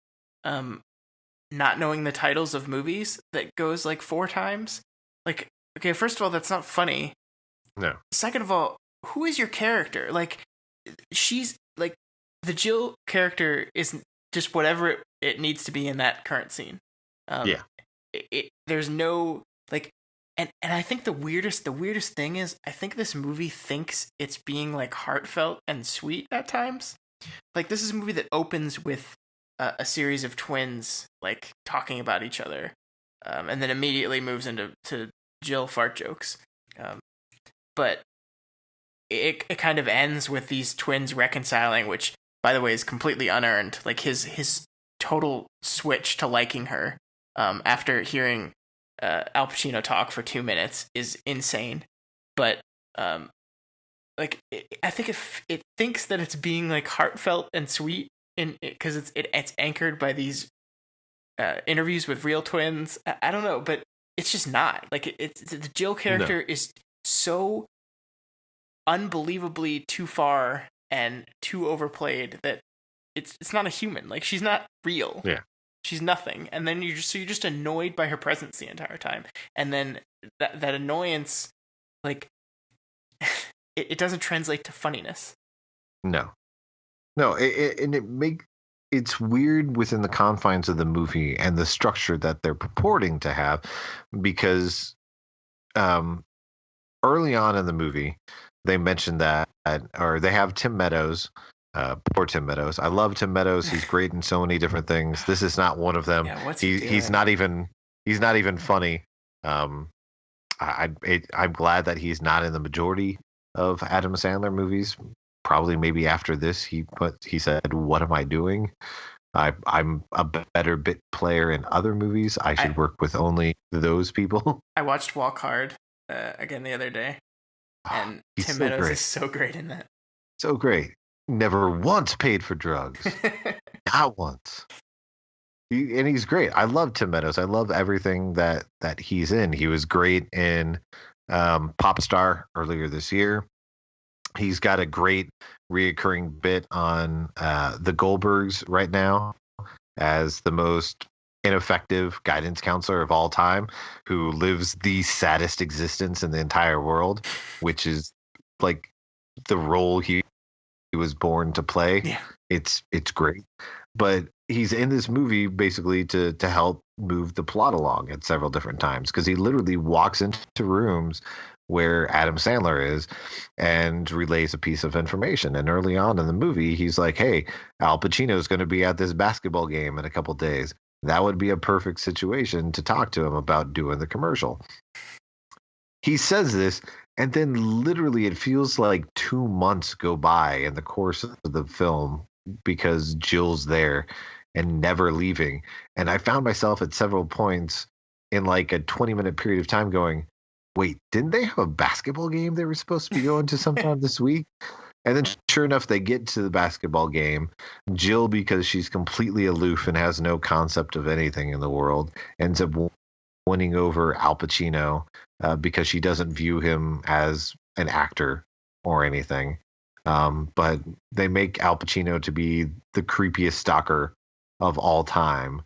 not knowing the titles of movies that goes like 4 times. Like, okay, first of all, that's not funny. No. Second of all, who is your character? Like, she's like, the Jill character is just whatever it needs to be in that current scene. Yeah. There's no like, and I think the weirdest thing is, I think this movie thinks it's being like heartfelt and sweet at times. Like, this is a movie that opens with a series of twins like talking about each other, and then immediately moves into Jill fart jokes. But it kind of ends with these twins reconciling, which, by the way, is completely unearned. Like, his total switch to liking her after hearing Al Pacino talk for 2 minutes is insane. But like, I think it thinks that it's being like heartfelt and sweet, because it's anchored by these interviews with real twins. I don't know, but it's just not. Like, it's the Jill character is so unbelievably too far and too overplayed that it's not a human. Like, she's not real. Yeah. She's nothing. And then you're just annoyed by her presence the entire time. And then that annoyance, like, it doesn't translate to funniness. No, it's weird within the confines of the movie and the structure that they're purporting to have, because early on in the movie, they mentioned that, or they have Tim Meadows. Poor Tim Meadows. I love Tim Meadows. He's great in so many different things. This is not one of them. Yeah, what's he doing? He's not even funny. I'm glad that he's not in the majority of Adam Sandler movies. Probably maybe after this, he said, "What am I doing? I'm a better bit player in other movies. I should work with only those people." I watched Walk Hard again the other day, and Tim Meadows is so great in that. So great. Never once paid for drugs. Not once. And he's great. I love Tim Meadows. I love everything that he's in. He was great in Pop Star earlier this year. He's got a great reoccurring bit on the Goldbergs right now as the most ineffective guidance counselor of all time, who lives the saddest existence in the entire world, which is like the role he was born to play. Yeah. It's great. But he's in this movie basically to help move the plot along at several different times, because he literally walks into rooms where Adam Sandler is and relays a piece of information. And early on in the movie, he's like, "Hey, Al Pacino is going to be at this basketball game in a couple days. That would be a perfect situation to talk to him about doing the commercial." He says this, and then literally it feels like 2 months go by in the course of the film because Jill's there and never leaving. And I found myself at several points in like a 20-minute period of time going, wait, didn't they have a basketball game they were supposed to be going to sometime this week? And then sure enough, they get to the basketball game. Jill, because she's completely aloof and has no concept of anything in the world, ends up winning over Al Pacino because she doesn't view him as an actor or anything. But they make Al Pacino to be the creepiest stalker of all time,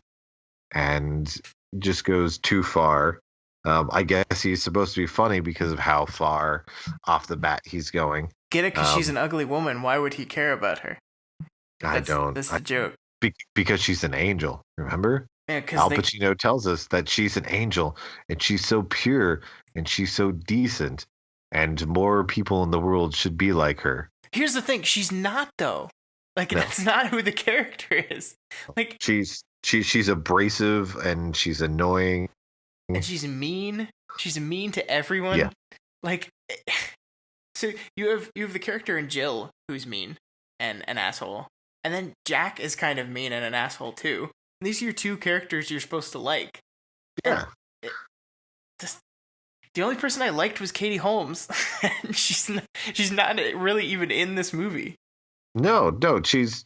and just goes too far. I guess he's supposed to be funny because of how far off the bat he's going. Get it? Because she's an ugly woman. Why would he care about her? That's the joke. Because she's an angel, remember? Yeah, Al Pacino tells us that she's an angel, and she's so pure, and she's so decent, and more people in the world should be like her. Here's the thing. She's not, though. Like, no. That's not who the character is. Like, she's abrasive, and she's annoying. And she's mean. She's mean to everyone. Yeah. Like, So you have the character in Jill who's mean and an asshole, and then Jack is kind of mean and an asshole too. And these are your two characters you're supposed to like. Yeah. The only person I liked was Katie Holmes, and she's not really even in this movie. No, she's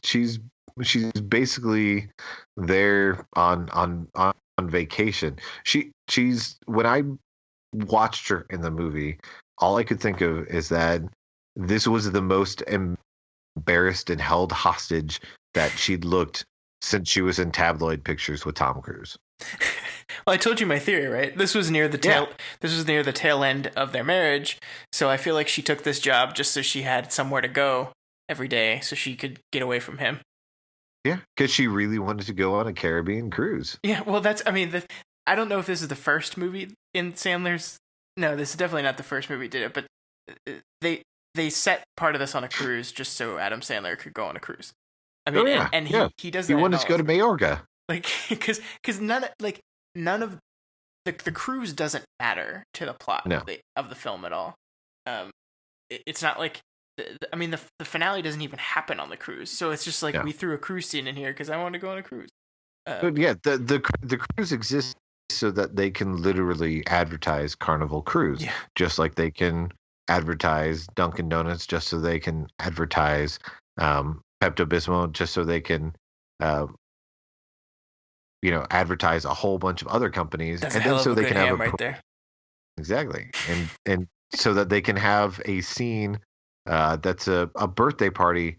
basically there on vacation. She's when I watched her in the movie, all I could think of is that this was the most embarrassed and held hostage that she'd looked since she was in tabloid pictures with Tom Cruise. Well, I told you my theory, right? This was near the tail. Yeah. This was near the tail end of their marriage, so I feel like she took this job just so she had somewhere to go every day, so she could get away from him. Yeah, because she really wanted to go on a Caribbean cruise. Yeah, well, I don't know if this is the first movie in Sandler's. No, this is definitely not the first movie did it, but they set part of this on a cruise just so Adam Sandler could go on a cruise. I mean, he does. He wanted to go to Majorca. Like, because none of the cruise doesn't matter to the plot of the film at all. It's not like the finale doesn't even happen on the cruise, so it's just like we threw a cruise scene in here because I wanted to go on a cruise. But yeah, the cruise exists so that they can literally advertise Carnival Cruise, just like they can advertise Dunkin' Donuts, just so they can advertise Pepto-Bismol, just so they can advertise a whole bunch of other companies. That's and then so they can have right there. Exactly. And so that they can have a scene that's a birthday party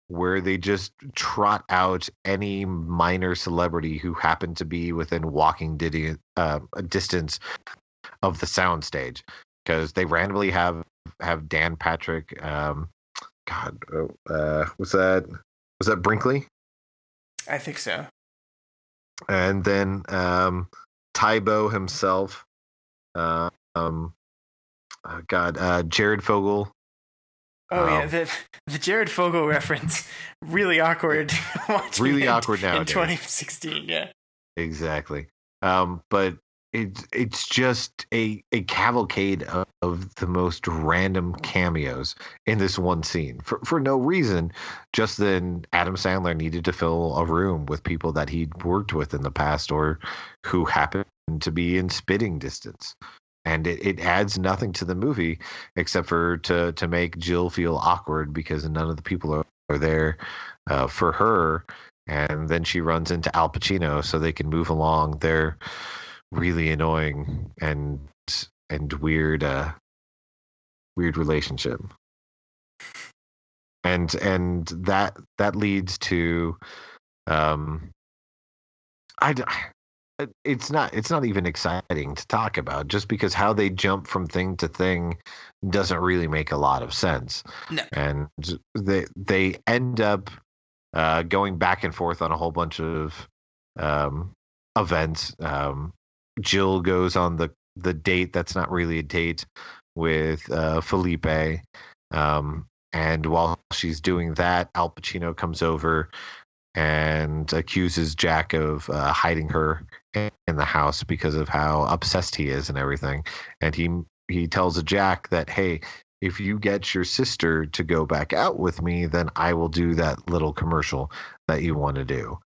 where they just trot out any minor celebrity who happened to be within walking distance of the soundstage, because they randomly have Dan Patrick. Was that Brinkley? I think so. And then Tybo himself. Jared Fogle. Oh yeah, the Jared Fogle reference, really awkward. Really awkward nowadays. In 2016, yeah. Exactly. But it's just a cavalcade of the most random cameos in this one scene for no reason. Just then, Adam Sandler needed to fill a room with people that he'd worked with in the past or who happened to be in spitting distance. And it adds nothing to the movie except for to make Jill feel awkward because none of the people are there for her. And then she runs into Al Pacino so they can move along their really annoying and weird relationship. And that leads to it's not even exciting to talk about, just because how they jump from thing to thing doesn't really make a lot of sense. No. And they end up going back and forth on a whole bunch of events. Jill goes on the date that's not really a date with Felipe. And while she's doing that, Al Pacino comes over and accuses Jack of hiding her in the house because of how obsessed he is and everything. And he tells Jack that, hey, if you get your sister to go back out with me, then I will do that little commercial that you want to do.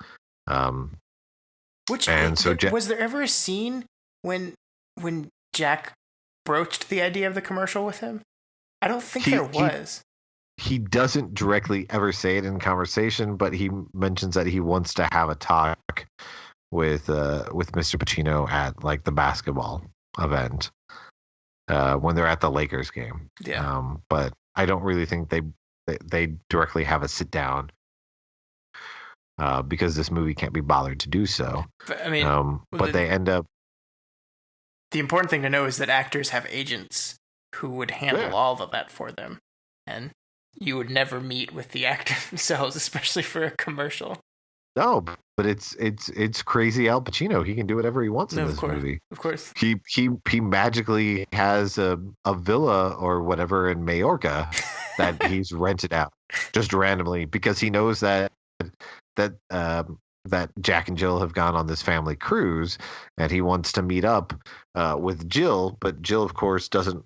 Was there ever a scene when Jack broached the idea of the commercial with him? I don't think there was. He doesn't directly ever say it in conversation, but he mentions that he wants to have a talk with Mr. Pacino at like the basketball event when they're at the Lakers game. Yeah. But I don't really think they directly have a sit down because this movie can't be bothered to do so. But, I mean, they end up. The important thing to know is that actors have agents who would handle all of that for them, and you would never meet with the actor themselves, especially for a commercial. No, but it's crazy Al Pacino. He can do whatever he wants in this movie. Of course. He magically has a villa or whatever in Majorca that he's rented out just randomly because he knows that Jack and Jill have gone on this family cruise and he wants to meet up with Jill, but Jill of course doesn't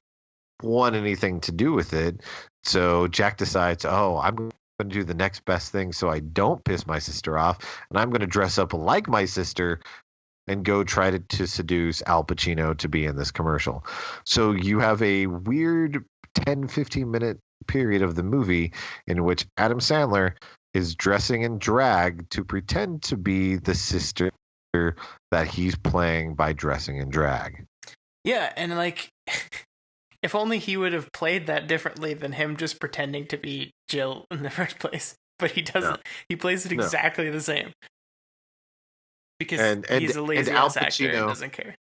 want anything to do with it. So Jack decides, oh, I'm going to do the next best thing so I don't piss my sister off, and I'm going to dress up like my sister and go try to seduce Al Pacino to be in this commercial. So you have a weird 10-15 minute period of the movie in which Adam Sandler is dressing in drag to pretend to be the sister that he's playing by dressing in drag. Yeah, and like, if only he would have played that differently than him just pretending to be Jill in the first place. But he doesn't. No. He plays it exactly the same. Because he's a lazy ass actor and doesn't care.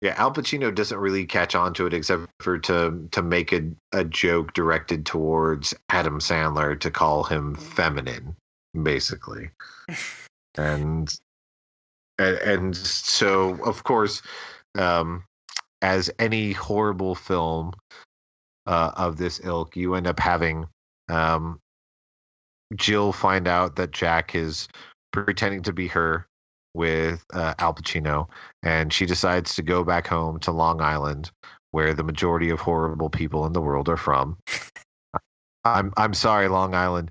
Yeah, Al Pacino doesn't really catch on to it except for to make a joke directed towards Adam Sandler to call him feminine, basically. and so, of course, as any horrible film of this ilk, you end up having Jill find out that Jack is pretending to be her with Al Pacino, and she decides to go back home to Long Island, where the majority of horrible people in the world are from. I'm sorry, Long Island.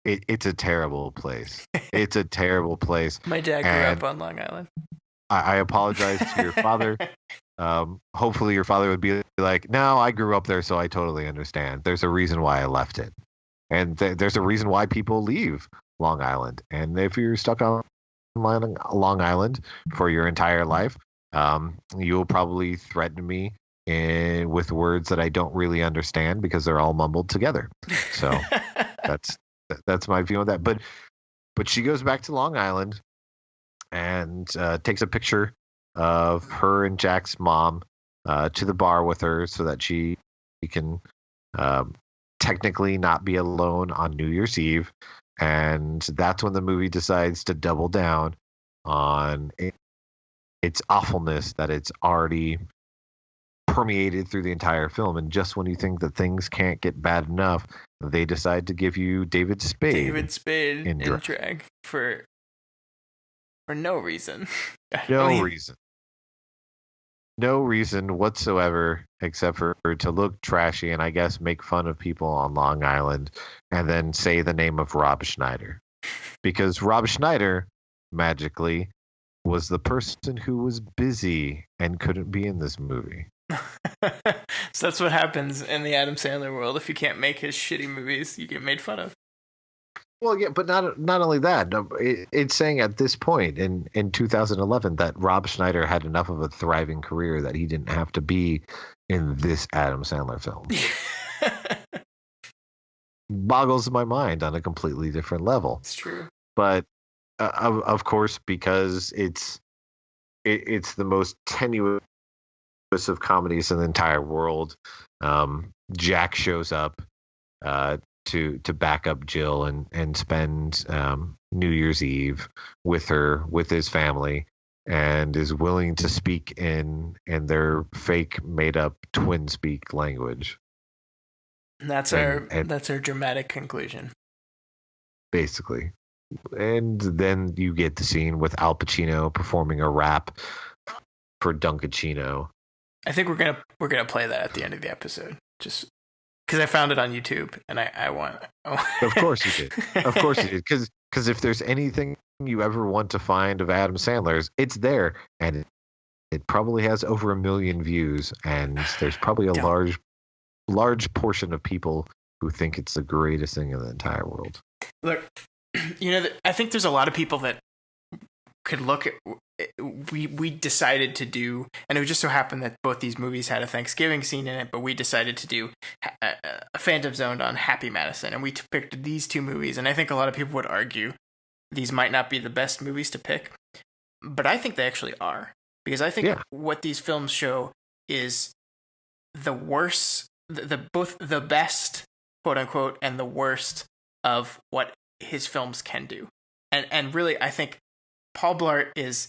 It's a terrible place. It's a terrible place. My dad grew up on Long Island. I apologize to your father. Hopefully your father would be like, no, I grew up there, so I totally understand. There's a reason why I left it. And there's a reason why people leave Long Island. And if you're stuck on Long Island for your entire life, you'll probably threaten me with words that I don't really understand because they're all mumbled together. So that's my view on that. But she goes back to Long Island and takes a picture of her and Jack's mom to the bar with her so that she can technically not be alone on New Year's Eve. And that's when the movie decides to double down on its awfulness that it's already permeated through the entire film. And just when you think that things can't get bad enough, they decide to give you David Spade in drag for no reason. No reason whatsoever except for to look trashy and I guess make fun of people on Long Island and then say the name of Rob Schneider. Because Rob Schneider, magically, was the person who was busy and couldn't be in this movie. So that's what happens in the Adam Sandler world. If you can't make his shitty movies, you get made fun of. Well, yeah, but not only that. It's saying at this point in 2011 that Rob Schneider had enough of a thriving career that he didn't have to be in this Adam Sandler film. Boggles my mind on a completely different level. It's true. But of course, because it's the most tenuous of comedies in the entire world, Jack shows up to back up Jill and spend New Year's Eve with her, with his family, and is willing to speak in their fake made up twin speak language. And that's our dramatic conclusion. Basically. And then you get the scene with Al Pacino performing a rap for Dunkachino. I think we're gonna play that at the end of the episode. Just because I found it on YouTube, and I want. Of course you did. Of course you did. Because if there's anything you ever want to find of Adam Sandler's, it's there, and it probably has over 1 million views, and there's probably a large portion of people who think it's the greatest thing in the entire world. Look, I think there's a lot of people that could look at. We decided to do, and it just so happened that both these movies had a Thanksgiving scene in it, but we decided to do a Phantom Zone on Happy Madison, and we picked these two movies, and I think a lot of people would argue these might not be the best movies to pick, but I think they actually are, because I think what these films show is the worst, both the best, quote unquote, and the worst of what his films can do, and really, I think Paul Blart is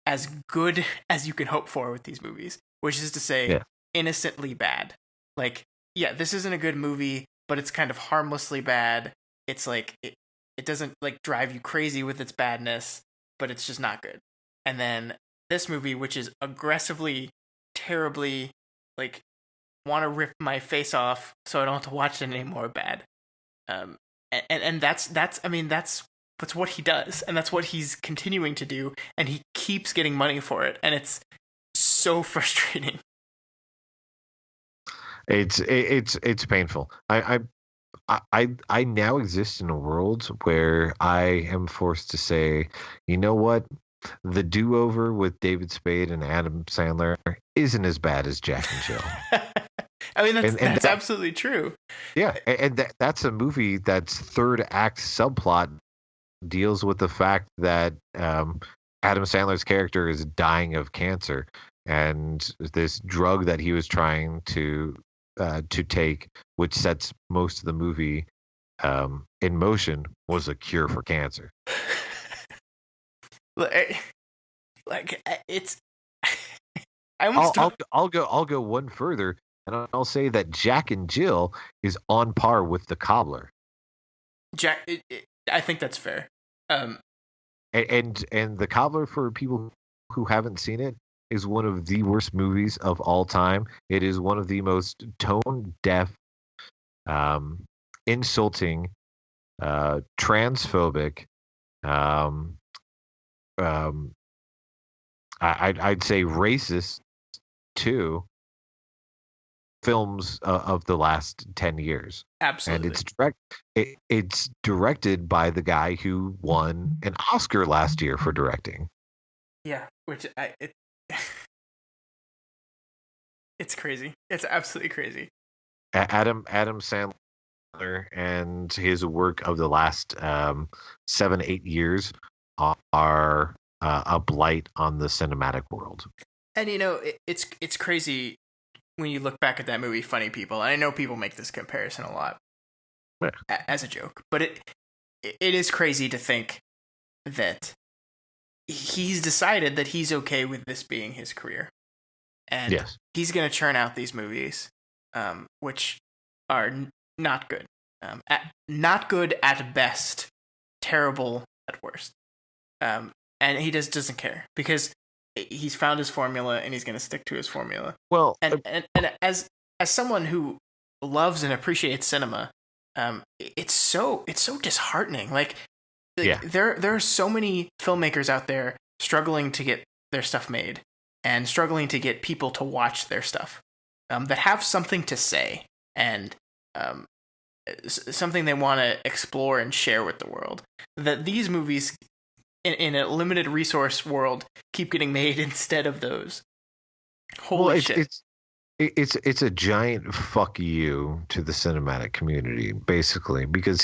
as good as you can hope for with these movies, which is to say, innocently bad. Like, yeah, this isn't a good movie, but it's kind of harmlessly bad. It's like, it doesn't like drive you crazy with its badness, but it's just not good. And then this movie, which is aggressively, terribly, like, want to rip my face off so I don't have to watch it anymore bad. And that's what he does, and that's what he's continuing to do, and he keeps getting money for it, and it's so frustrating. It's painful. I now exist in a world where I am forced to say, you know what? The do-over with David Spade and Adam Sandler isn't as bad as Jack and Jill. I mean, that's absolutely true. Yeah, and that's a movie that's third act subplot deals with the fact that Adam Sandler's character is dying of cancer, and this drug that he was trying to take, which sets most of the movie in motion, was a cure for cancer. Like it's. I'll go one further, and I'll say that Jack and Jill is on par with The Cobbler. I think that's fair. And The Cobbler, for people who haven't seen it, is one of the worst movies of all time. It is one of the most tone deaf, insulting, transphobic, I'd say racist too, films of the last 10 years. Absolutely. And it's directed by the guy who won an Oscar last year for directing. Yeah, it's crazy. It's absolutely crazy. Adam Sandler and his work of the last 7-8 years are a blight on the cinematic world. And it's crazy when you look back at that movie, Funny People. And I know people make this comparison a lot as a joke, but it is crazy to think that he's decided that he's okay with this being his career, and he's going to churn out these movies, which are not good, not good at best, terrible at worst, and he just doesn't care because he's found his formula and he's going to stick to his formula. Well, and as someone who loves and appreciates cinema, it's so disheartening. There are so many filmmakers out there struggling to get their stuff made and struggling to get people to watch their stuff, that have something to say and something they want to explore and share with the world. That these movies, in a limited resource world, keep getting made instead of those. Holy shit. It's a giant fuck you to the cinematic community, basically, because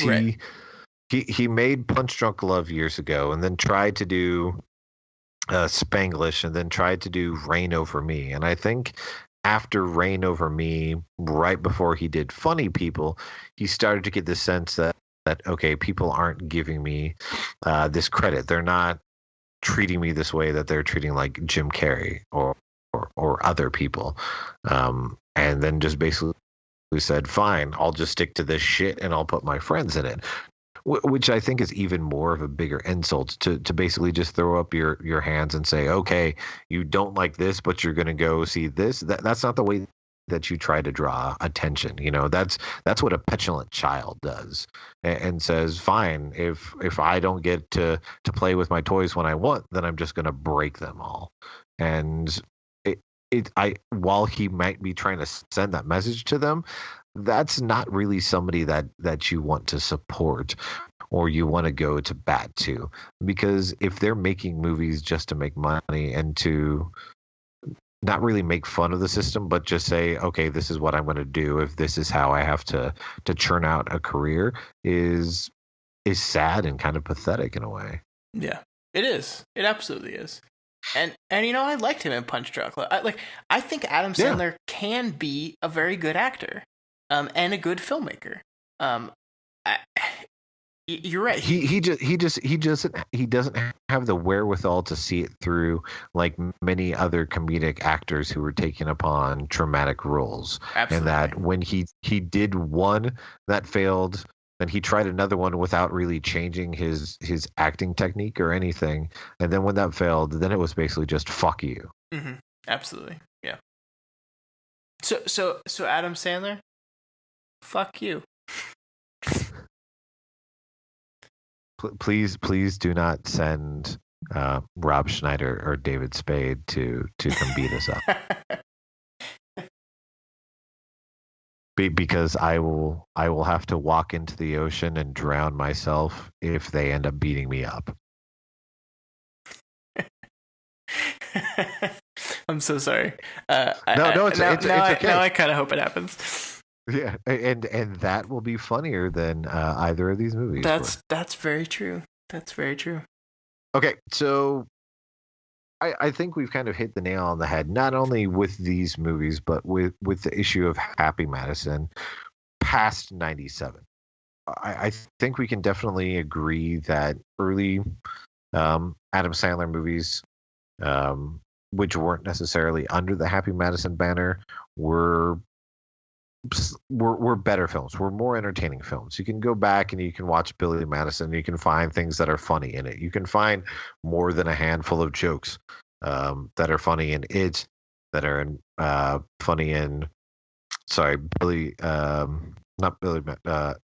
he made Punch Drunk Love years ago, and then tried to do Spanglish, and then tried to do Reign Over Me. And I think after Reign Over Me, right before he did Funny People, he started to get the sense that okay, people aren't giving me this credit. They're not treating me this way that they're treating like Jim Carrey or other people. And then just basically said, fine, I'll just stick to this shit and I'll put my friends in it. Which I think is even more of a bigger insult to basically just throw up your hands and say, okay, you don't like this, but you're going to go see this. That's not the way that you try to draw attention. That's what a petulant child does, and says, fine, if I don't get to play with my toys when I want, then I'm just going to break them all. And while he might be trying to send that message to them, that's not really somebody that you want to support or you want to go to bat to, because if they're making movies just to make money and to not really make fun of the system, but just say, okay, this is what I'm going to do if this is how I have to churn out a career, is sad and kind of pathetic in a way. Yeah, it is. It absolutely is. And I liked him in Punch Drunk. I think Adam Sandler can be a very good actor, and a good filmmaker. You're right. He doesn't have the wherewithal to see it through like many other comedic actors who were taking upon traumatic roles. Absolutely. And that when he did one that failed, then he tried another one without really changing his acting technique or anything. And then when that failed, then it was basically just fuck you. Mm-hmm. Absolutely. Yeah. So Adam Sandler, fuck you. Please do not send Rob Schneider or David Spade to come beat us up. Because I will have to walk into the ocean and drown myself if they end up beating me up. I'm so sorry. It's okay. Now I kind of hope it happens. Yeah, and that will be funnier than either of these movies. That's very true. That's very true. Okay, so I think we've kind of hit the nail on the head, not only with these movies, but with the issue of Happy Madison past 97. I think we can definitely agree that early Adam Sandler movies, which weren't necessarily under the Happy Madison banner, were better films. Were more entertaining films. You can go back and you can watch Billy Madison. You can find things that are funny in it. You can find more than a handful of jokes that are funny in it, that are funny in Billy, not Billy,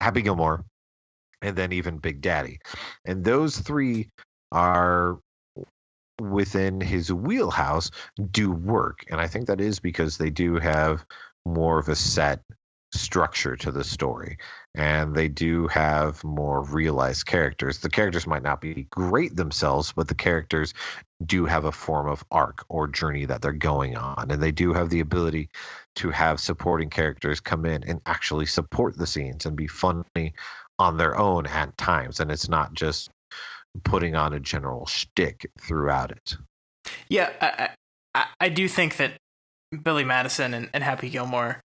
Happy Gilmore, and then even Big Daddy. And those three are within his wheelhouse, do work. And I think that is because they do have more of a set structure to the story, and they do have more realized characters. The characters might not be great themselves, but the characters do have a form of arc or journey that they're going on, and they do have the ability to have supporting characters come in and actually support the scenes and be funny on their own at times, and it's not just putting on a general shtick throughout it. Yeah, I do think that Billy Madison and Happy Gilmore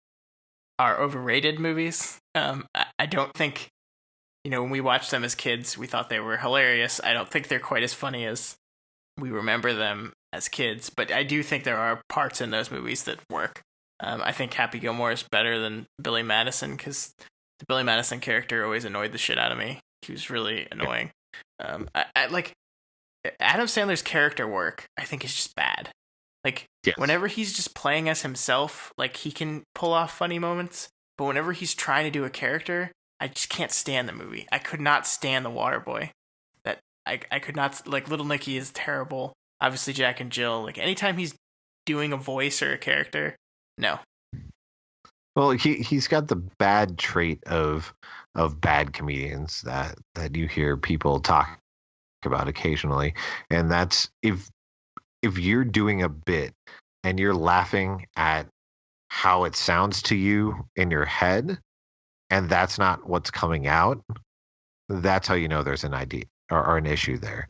are overrated movies. I don't think, when we watched them as kids, we thought they were hilarious. I don't think they're quite as funny as we remember them as kids, but I do think there are parts in those movies that work. I think Happy Gilmore is better than Billy Madison because the Billy Madison character always annoyed the shit out of me. He was really annoying. I like Adam Sandler's character work, I think, is just bad. Like, yes. Whenever he's just playing as himself, like, he can pull off funny moments, but whenever he's trying to do a character, I just can't stand the movie. I could not stand The Waterboy. I could not, like, Little Nicky is terrible. Obviously, Jack and Jill. Like, anytime he's doing a voice or a character, no. Well, he's got the bad trait of bad comedians that you hear people talk about occasionally, and that's if you're doing a bit and you're laughing at how it sounds to you in your head, and that's not what's coming out, that's how you know there's an idea or an issue there.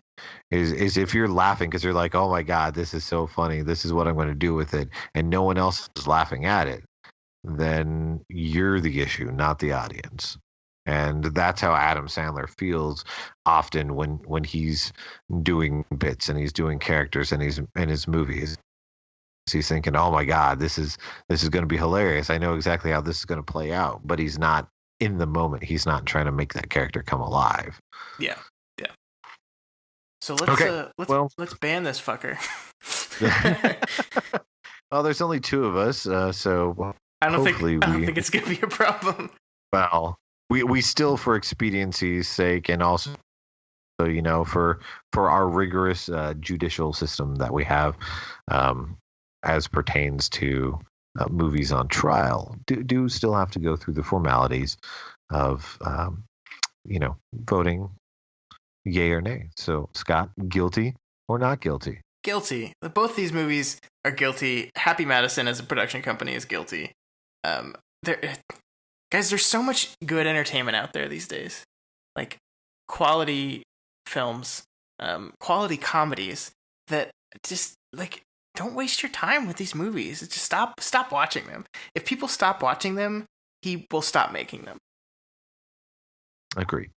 Is if you're laughing because you're like, oh my God, this is so funny, this is what I'm going to do with it, and no one else is laughing at it, then you're the issue, not the audience. And that's how Adam Sandler feels often when he's doing bits and he's doing characters and he's in his movies. He's thinking, "Oh my God, this is going to be hilarious. I know exactly how this is going to play out." But he's not in the moment. He's not trying to make that character come alive. Yeah. So let's ban this fucker. Well, there's only two of us, so I don't think it's gonna be a problem. Well. We still, for expediency's sake, and also, for our rigorous judicial system that we have, as pertains to movies on trial, do still have to go through the formalities of, voting yay or nay. So, Scott, guilty or not guilty? Guilty. Both these movies are guilty. Happy Madison as a production company is guilty. Guys, there's so much good entertainment out there these days. Like, quality films, quality comedies that just, like, don't waste your time with these movies. Just stop watching them. If people stop watching them, he will stop making them. Agreed.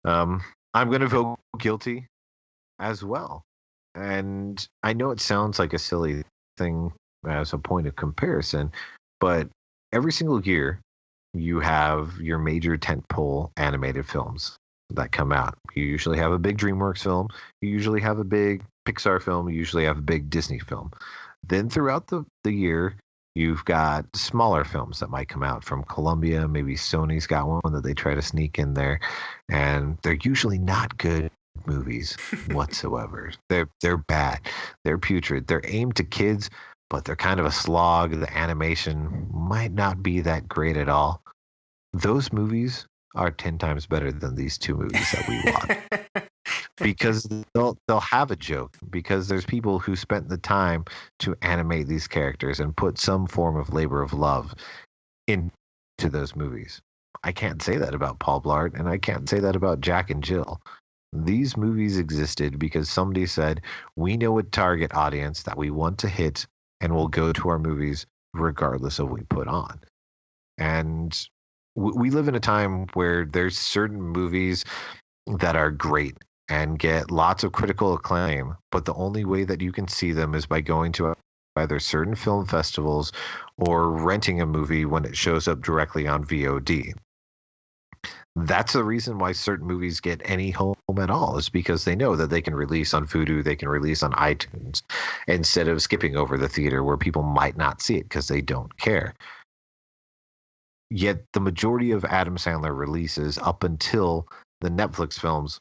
I'm going to vote guilty as well. And I know it sounds like a silly thing as a point of comparison, but every single year, you have your major tentpole animated films that come out. You usually have a big DreamWorks film. You usually have a big Pixar film. You usually have a big Disney film. Then throughout the year, You've got smaller films that might come out from Columbia. Maybe Sony's got one that they try to sneak in there, and they're usually not good movies whatsoever. They're bad. They're putrid. They're aimed to kids, but they're kind of a slog. The animation might not be that great at all. Those movies are 10 times better than these two movies that we watch because they'll have a joke, because there's people who spent the time to animate these characters and put some form of labor of love into those movies. I can't say that about Paul Blart, and I can't say that about Jack and Jill. These movies existed because somebody said, we know a target audience that we want to hit, and we'll go to our movies regardless of what we put on. And we live in a time where there's certain movies that are great and get lots of critical acclaim, but the only way that you can see them is by going to either certain film festivals or renting a movie when it shows up directly on VOD. That's the reason why certain movies get any home at all, is because they know that they can release on Vudu, they can release on iTunes, instead of skipping over the theater where people might not see it because they don't care. Yet the majority of Adam Sandler releases up until the Netflix films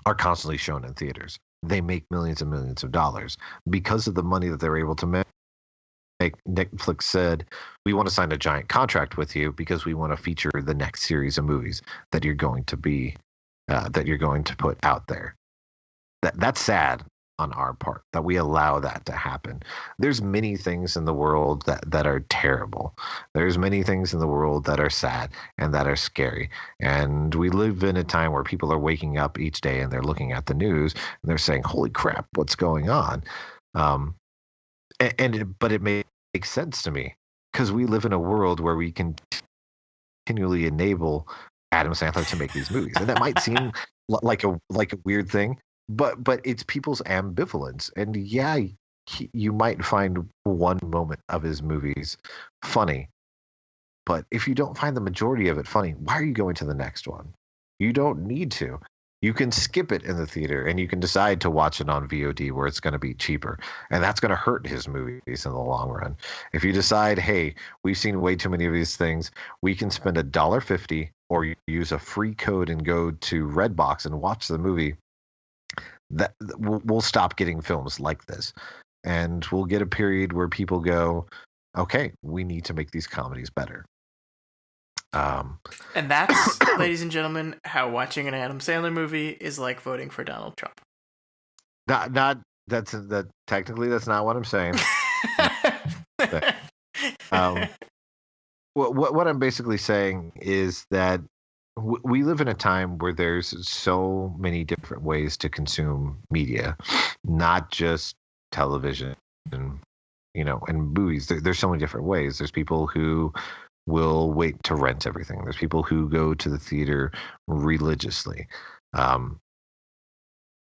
are constantly shown in theaters. They make millions and millions of dollars because of the money that they're able to make. Netflix said, we want to sign a giant contract with you because we want to feature the next series of movies that you're going to put out there. That's sad on our part that we allow that to happen. There's many things in the world that are terrible. There's many things in the world that are sad and that are scary. And we live in a time where people are waking up each day and they're looking at the news and they're saying, holy crap, what's going on? But it makes sense to me because we live in a world where we can continually enable Adam Sandler to make these movies. And that might seem like a weird thing, but it's people's ambivalence. And yeah, you might find one moment of his movies funny, but if you don't find the majority of it funny, why are you going to the next one? You don't need to. You can skip it in the theater and you can decide to watch it on VOD where it's going to be cheaper. And that's going to hurt his movies in the long run. If you decide, hey, we've seen way too many of these things, we can spend $1.50 or use a free code and go to Redbox and watch the movie, that we'll stop getting films like this. And we'll get a period where people go, okay, we need to make these comedies better. And that's, ladies and gentlemen, how watching an Adam Sandler movie is like voting for Donald Trump. Technically that's not what I'm saying. What I'm basically saying is that we live in a time where there's so many different ways to consume media, not just television and movies. There's so many different ways. There's people who will wait to rent everything. There's people who go to the theater religiously.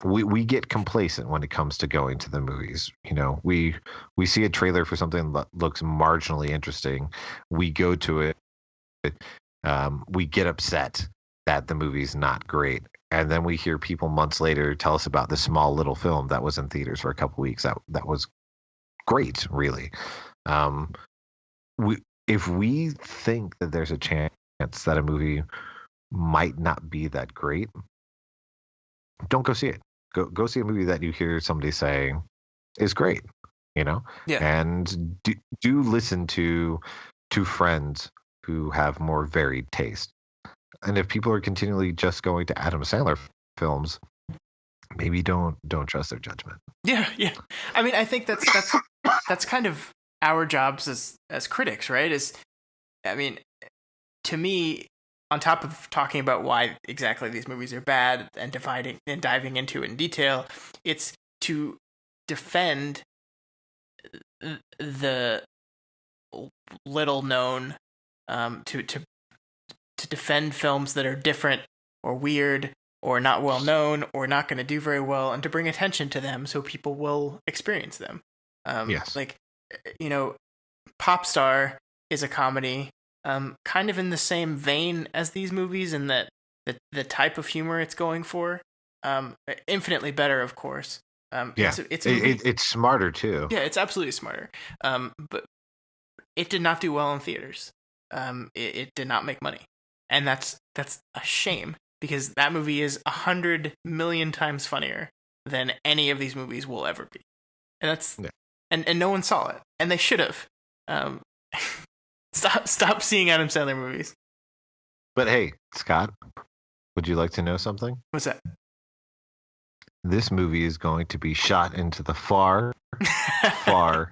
We get complacent when it comes to going to the movies. We see a trailer for something that looks marginally interesting. We go to it. We get upset that the movie's not great. And then we hear people months later tell us about this small little film that was in theaters for a couple weeks. That was great, really. If we think that there's a chance that a movie might not be that great, don't go see it. Go see a movie that you hear somebody saying is great, Yeah. And do listen to friends who have more varied taste. And if people are continually just going to Adam Sandler films, maybe don't trust their judgment. Yeah. I mean, I think that's kind of our jobs as critics, right? To me, on top of talking about why exactly these movies are bad and diving into it in detail, it's to defend the little known, to defend films that are different or weird or not well known or not going to do very well, and to bring attention to them so people will experience them. Yes. Pop Star is a comedy, kind of in the same vein as these movies, in that the type of humor it's going for, infinitely better, of course. It's smarter too. Yeah, it's absolutely smarter. But it did not do well in theaters. It did not make money, and that's a shame because that movie is 100 million times funnier than any of these movies will ever be, and that's and no one saw it, and they should have. Stop seeing Adam Sandler movies. But hey, Scott, would you like to know something? What's that? This movie is going to be shot into the far, far,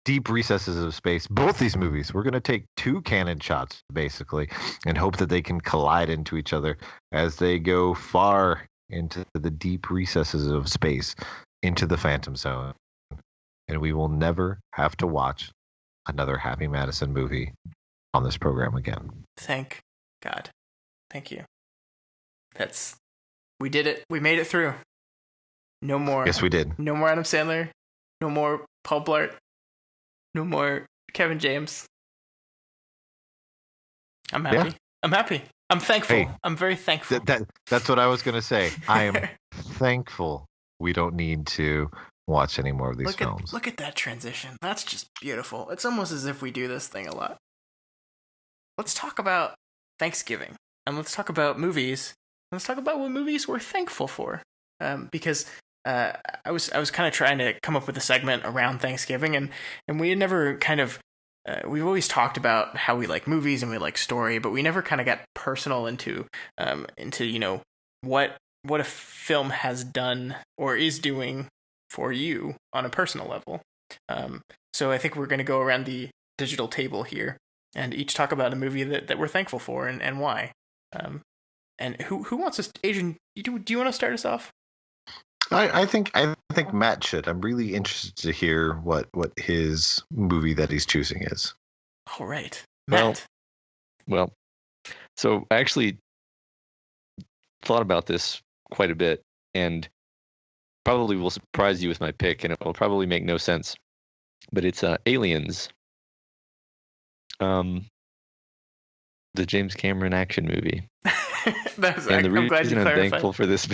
deep recesses of space. Both these movies, we're going to take two cannon shots, basically, and hope that they can collide into each other as they go far into the deep recesses of space, into the Phantom Zone. And we will never have to watch another Happy Madison movie on this program again. Thank God. Thank you. We did it. We made it through. No more. Yes, we did. No more Adam Sandler. No more Paul Blart. No more Kevin James. I'm happy. Yeah. I'm happy. I'm thankful. Hey, I'm very thankful. That's what I was going to say. I am thankful we don't need to watch any more of these films. Look at that transition. That's just beautiful. It's almost as if we do this thing a lot. Let's talk about Thanksgiving. And let's talk about movies. Let's talk about what movies we're thankful for. Because I was kind of trying to come up with a segment around Thanksgiving, and we had never kind of we've always talked about how we like movies and we like story, but we never kind of got personal into what a film has done or is doing for you on a personal level. So I think we're going to go around the digital table here and each talk about a movie that we're thankful for and why. And who wants us? Adrian, do you want to start us off? I think Matt should. I'm really interested to hear what his movie that he's choosing is. All right, Matt. Well, so I actually thought about this quite a bit, and probably will surprise you with my pick, and it will probably make no sense. But it's Aliens, the James Cameron action movie. And the reason I'm thankful for this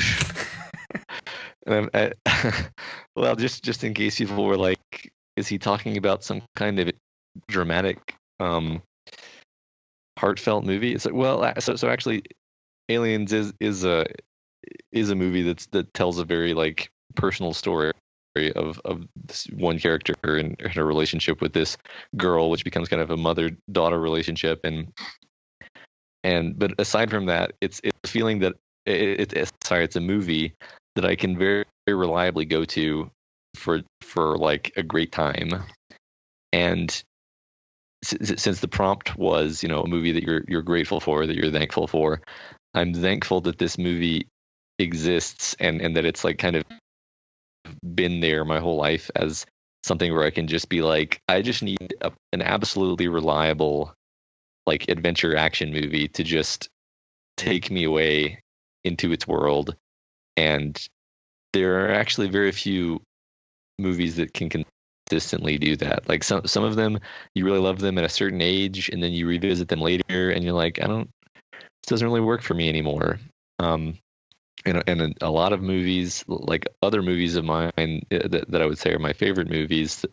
well, just in case people were like, is he talking about some kind of dramatic, heartfelt movie? It's like, well, so actually, Aliens is a movie that tells a very like personal story of this one character and her relationship with this girl, which becomes kind of a mother-daughter relationship, but aside from that, it's a feeling that it's a movie that I can very, very reliably go to for like a great time. And since the prompt was, a movie that you're grateful for, that you're thankful for, I'm thankful that this movie exists and that it's like kind of been there my whole life as something where I can just be like, I just need an absolutely reliable like adventure action movie to just take me away into its world. And there are actually very few movies that can consistently do that. Like some of them, you really love them at a certain age, and then you revisit them later, and you're like, this doesn't really work for me anymore. And a lot of movies, like other movies of mine that I would say are my favorite movies,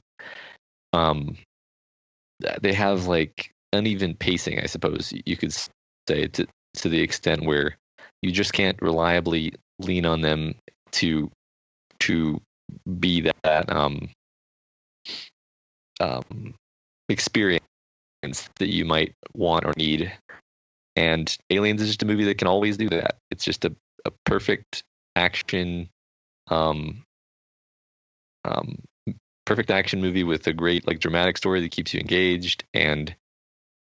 they have like uneven pacing, I suppose you could say, to the extent where you just can't reliably lean on them to be that experience that you might want or need. And Aliens is just a movie that can always do that. It's just a perfect action perfect action movie with a great like dramatic story that keeps you engaged, and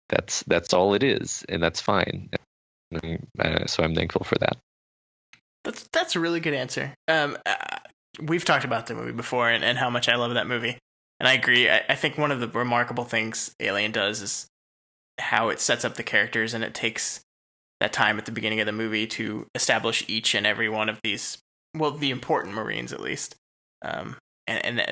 that's all it is, and that's fine. So I'm thankful for that. That's a really good answer. We've talked about the movie before and how much I love that movie, and I agree. I think one of the remarkable things Alien does is how it sets up the characters, and it takes that time at the beginning of the movie to establish each and every one of these, well, the important Marines at least,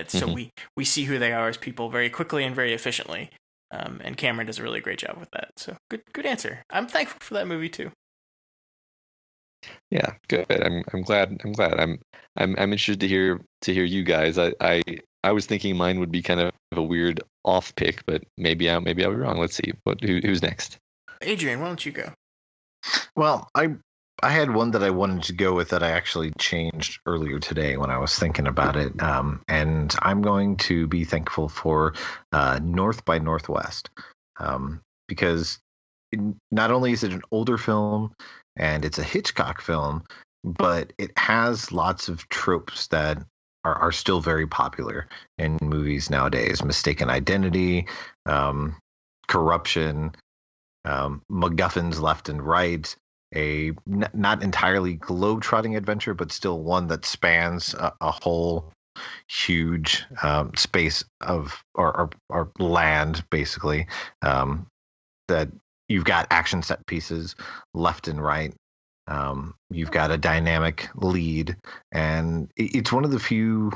so we see who they are as people very quickly and very efficiently. And Cameron does a really great job with that. So good answer. I'm thankful for that movie too. Yeah, good. I'm glad. I'm interested to hear you guys. I I was thinking mine would be kind of a weird off pick, but maybe I'll be wrong. Let's see. Who's next? Adrian, why don't you go? Well, I had one that I wanted to go with that I actually changed earlier today when I was thinking about it, and I'm going to be thankful for North by Northwest, because not only is it an older film and it's a Hitchcock film, but it has lots of tropes that are still very popular in movies nowadays: mistaken identity, corruption, MacGuffins left and right, a not entirely globe-trotting adventure, but still one that spans a whole huge space of or land, basically. That you've got action set pieces left and right. You've got a dynamic lead, and it's one of the few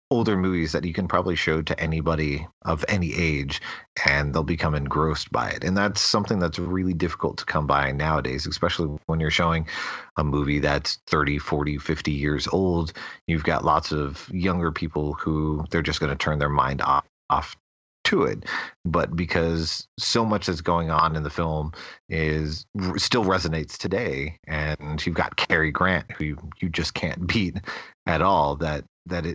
older movies that you can probably show to anybody of any age and they'll become engrossed by it. And that's something that's really difficult to come by nowadays, especially when you're showing a movie that's 30, 40, 50 years old. You've got lots of younger people who they're just going to turn their mind off to it. But because so much that's going on in the film is still resonates today, and you've got Cary Grant, who you just can't beat at all, that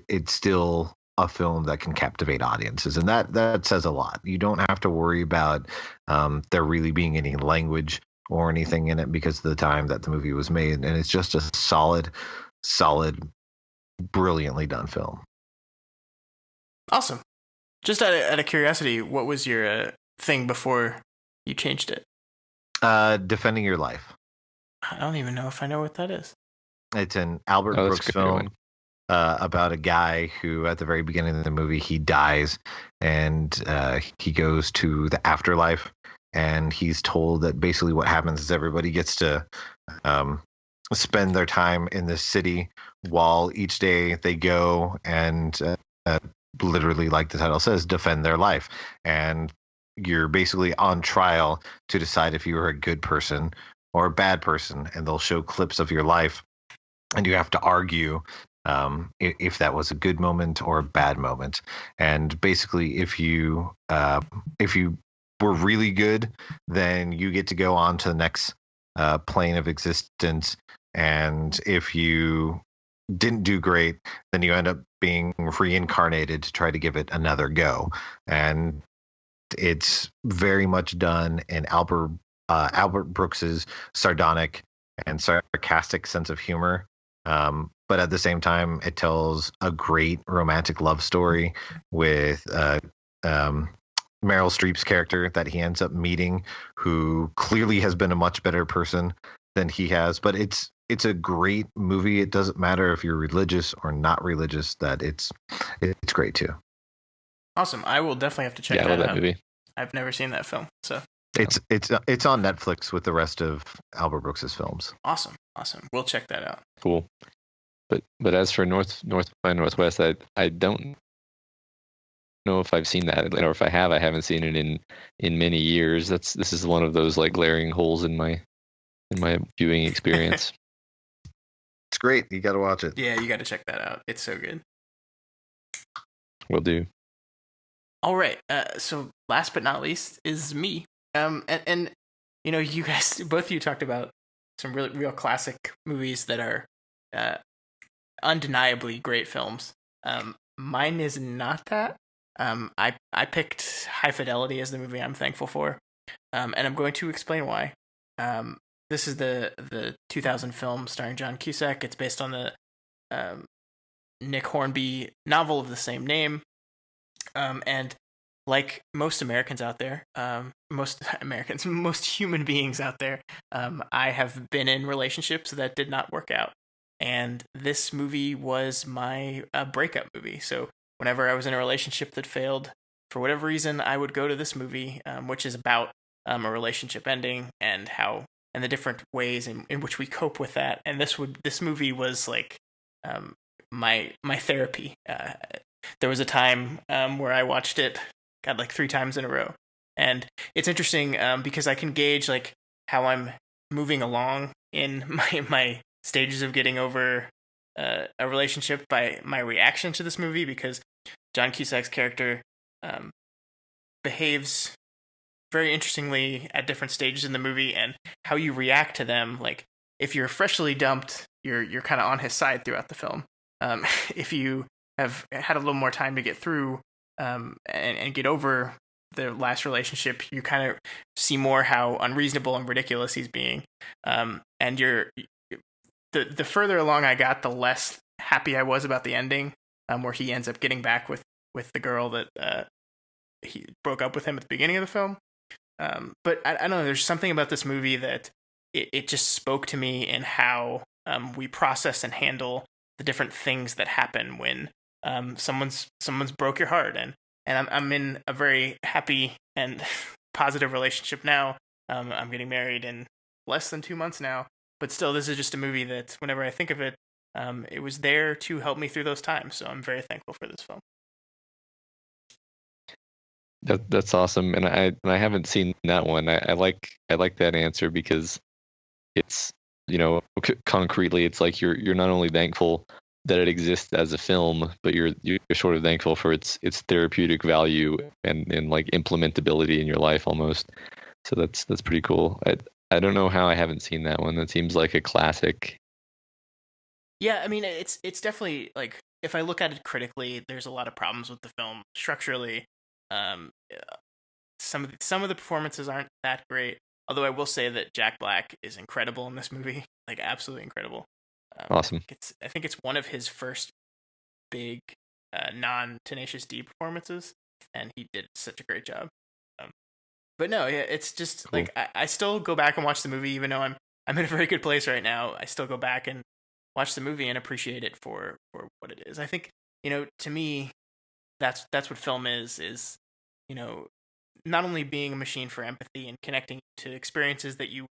it's still a film that can captivate audiences, and that says a lot. You don't have to worry about there really being any language or anything in it because of the time that the movie was made, and it's just a solid, brilliantly done film. Awesome. Just out of curiosity, what was your thing before you changed it? Defending Your Life. I don't even know if I know what that is. It's an Albert Brooks film. About a guy who, at the very beginning of the movie, he dies and he goes to the afterlife, and he's told that basically what happens is everybody gets to spend their time in this city while each day they go and literally, like the title says, defend their life. And you're basically on trial to decide if you were a good person or a bad person, and they'll show clips of your life and you have to argue if that was a good moment or a bad moment. And basically, if you were really good, then you get to go on to the next plane of existence. And if you didn't do great, then you end up being reincarnated to try to give it another go. And it's very much done in Albert Brooks's sardonic and sarcastic sense of humor. But at the same time, it tells a great romantic love story with Meryl Streep's character that he ends up meeting, who clearly has been a much better person than he has. But it's a great movie. It doesn't matter if you're religious or not religious. That it's great too. Awesome. I will definitely have to check that out. Movie. I've never seen that film, so it's on Netflix with the rest of Albert Brooks's films. Awesome. We'll check that out. Cool. But as for North by Northwest, I don't know if I've seen that, or if I haven't seen it in many years. This is one of those like glaring holes in my viewing experience. It's great. You got to watch it. Yeah, you got to check that out. It's so good. Will do. All right. So last but not least is me. And you know, you guys, both of you talked about some real classic movies that are undeniably great films. Mine is not that. I picked High Fidelity as the movie I'm thankful for, and I'm going to explain why. This is the 2000 film starring John Cusack. It's based on the Nick Hornby novel of the same name, and like most Americans out there, most human beings out there, I have been in relationships that did not work out. And this movie was my breakup movie. So whenever I was in a relationship that failed, for whatever reason, I would go to this movie, which is about a relationship ending and the different ways in which we cope with that. And this movie was like my therapy. There was a time where I watched it, like 3 times in a row. And it's interesting because I can gauge like how I'm moving along in my stages of getting over a relationship by my reaction to this movie, because John Cusack's character behaves very interestingly at different stages in the movie, and how you react to them. Like, if you're freshly dumped, you're kind of on his side throughout the film. If you have had a little more time to get through and get over the last relationship, you kind of see more how unreasonable and ridiculous he's being. And the further along I got, the less happy I was about the ending, where he ends up getting back with the girl that he broke up with him at the beginning of the film. But I don't know, there's something about this movie that it just spoke to me in how we process and handle the different things that happen when someone's broke your heart. And I'm in a very happy and positive relationship now. I'm getting married in less than 2 months now, but still, this is just a movie that whenever I think of it, it was there to help me through those times. So I'm very thankful for this film. That's awesome, and I haven't seen that one. I like that answer because it's, concretely, it's like you're not only thankful that it exists as a film, but you're sort of thankful for its therapeutic value and like implementability in your life almost. So that's pretty cool. I don't know how I haven't seen that one. That seems like a classic. Yeah, I mean, it's definitely, like, if I look at it critically, there's a lot of problems with the film structurally. Some of the performances aren't that great. Although I will say that Jack Black is incredible in this movie, like absolutely incredible. Awesome. I think it's one of his first big non-Tenacious D performances, and he did such a great job. But no, yeah, it's just cool. Like I still go back and watch the movie, even though I'm in a very good place right now. I still go back and watch the movie and appreciate it for what it is. I think, to me, that's what film is, not only being a machine for empathy and connecting to experiences that you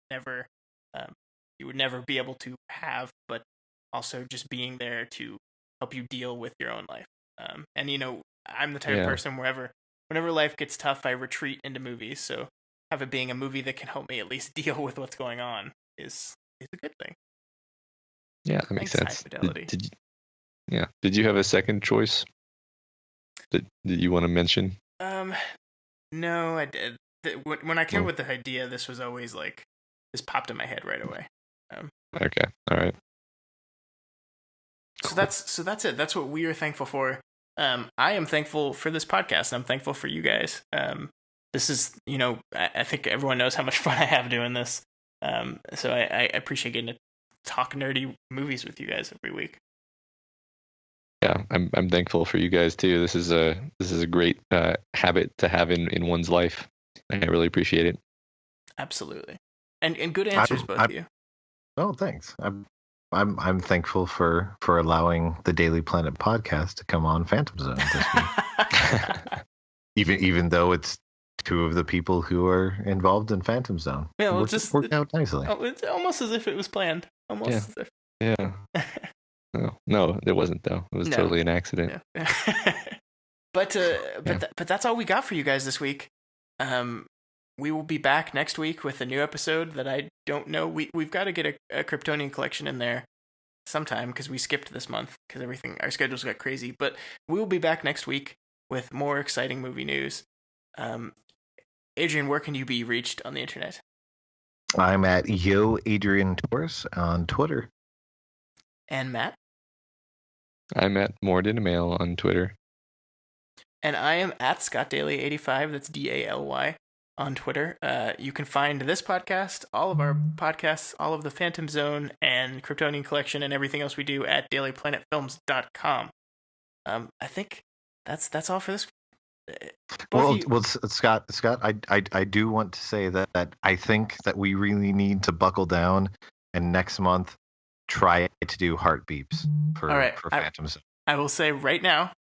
would never be able to have, but also just being there to help you deal with your own life. And I'm the type of person whenever life gets tough, I retreat into movies. So have it being a movie that can help me at least deal with what's going on is a good thing. Yeah, that makes sense. Did you have a second choice that you want to mention? No, I did. When I came up with the idea, this was always like, this popped in my head right away. Okay, all right. So that's it. That's what we are thankful for. I am thankful for this podcast. I'm thankful for you guys. This is, I think everyone knows how much fun I have doing this. So I appreciate getting to talk nerdy movies with you guys every week. Yeah, I'm thankful for you guys too. This is a great habit to have in one's life. I really appreciate it. Absolutely, and good answers, both of you. Oh, thanks. I'm thankful for allowing the Daily Planet podcast to come on Phantom Zone this week. even though it's two of the people who are involved in Phantom Zone. Yeah, well, it worked out nicely. It's almost as if it was planned. Almost as if. Yeah. No, it wasn't though. It was totally an accident. Yeah. But that's all we got for you guys this week. We will be back next week with a new episode that I don't know. We've got to get a Kryptonian collection in there sometime because we skipped this month because our schedules got crazy. But we will be back next week with more exciting movie news. Adrian, where can you be reached on the internet? I'm at Adrian Torres on Twitter. And Matt? I'm at Morden on Twitter. And I am at ScottDaly85, that's DALY, on Twitter. You can find this podcast, all of our podcasts, all of the Phantom Zone and Kryptonian Collection and everything else we do at dailyplanetfilms.com. I think that's all for this. Well, Scott, I do want to say that I think that we really need to buckle down and next month try to do heart beeps for Phantom Zone. I will say right now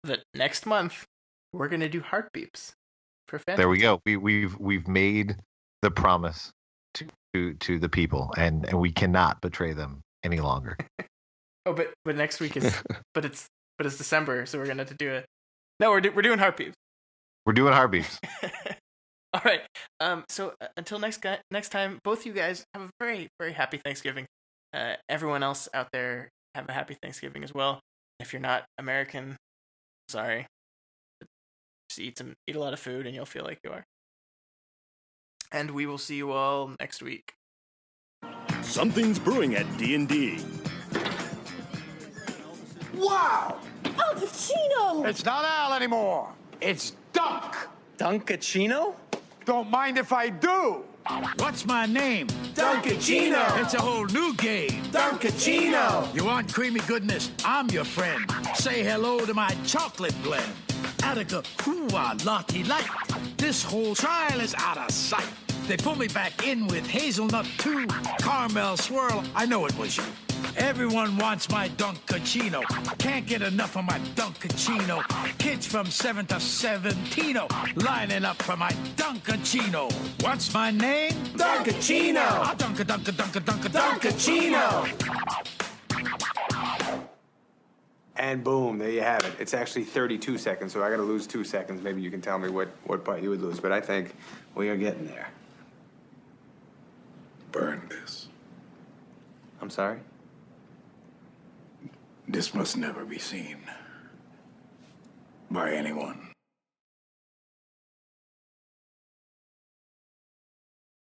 that next month we're gonna do heart beeps for Phantom. There we go. We've made the promise to the people, and we cannot betray them any longer. Oh, but next week is but it's December, so we're gonna have to do it. No, we're doing heart beeps. We're doing heart beeps. All right. So until next time, both you guys have a very, very happy Thanksgiving. Everyone else out there, have a happy Thanksgiving as well. If you're not American, sorry. Just eat a lot of food, and you'll feel like you are. And we will see you all next week. Something's brewing at D&D. Wow! Al Pacino! It's not Al anymore. It's Dunk. Dunkachino? Don't mind if I do. What's my name? Dunkachino. It's a whole new game. Dunkachino. You want creamy goodness? I'm your friend. Say hello to my chocolate blend. Attica, hoo-ah, lottie light. This whole trial is out of sight. They pull me back in with hazelnut too. Caramel swirl, I know it was you. Everyone wants my Dunkachino. Can't get enough of my Dunkachino. Kids from 7 to 17 lining up for my Dunkachino. What's my name? Dunkachino. Ah, Dunkachino. And boom, there you have it. It's actually 32 seconds, so I got to lose 2 seconds. Maybe you can tell me what part you would lose, but I think we are getting there. Burn this. I'm sorry? This must never be seen by anyone.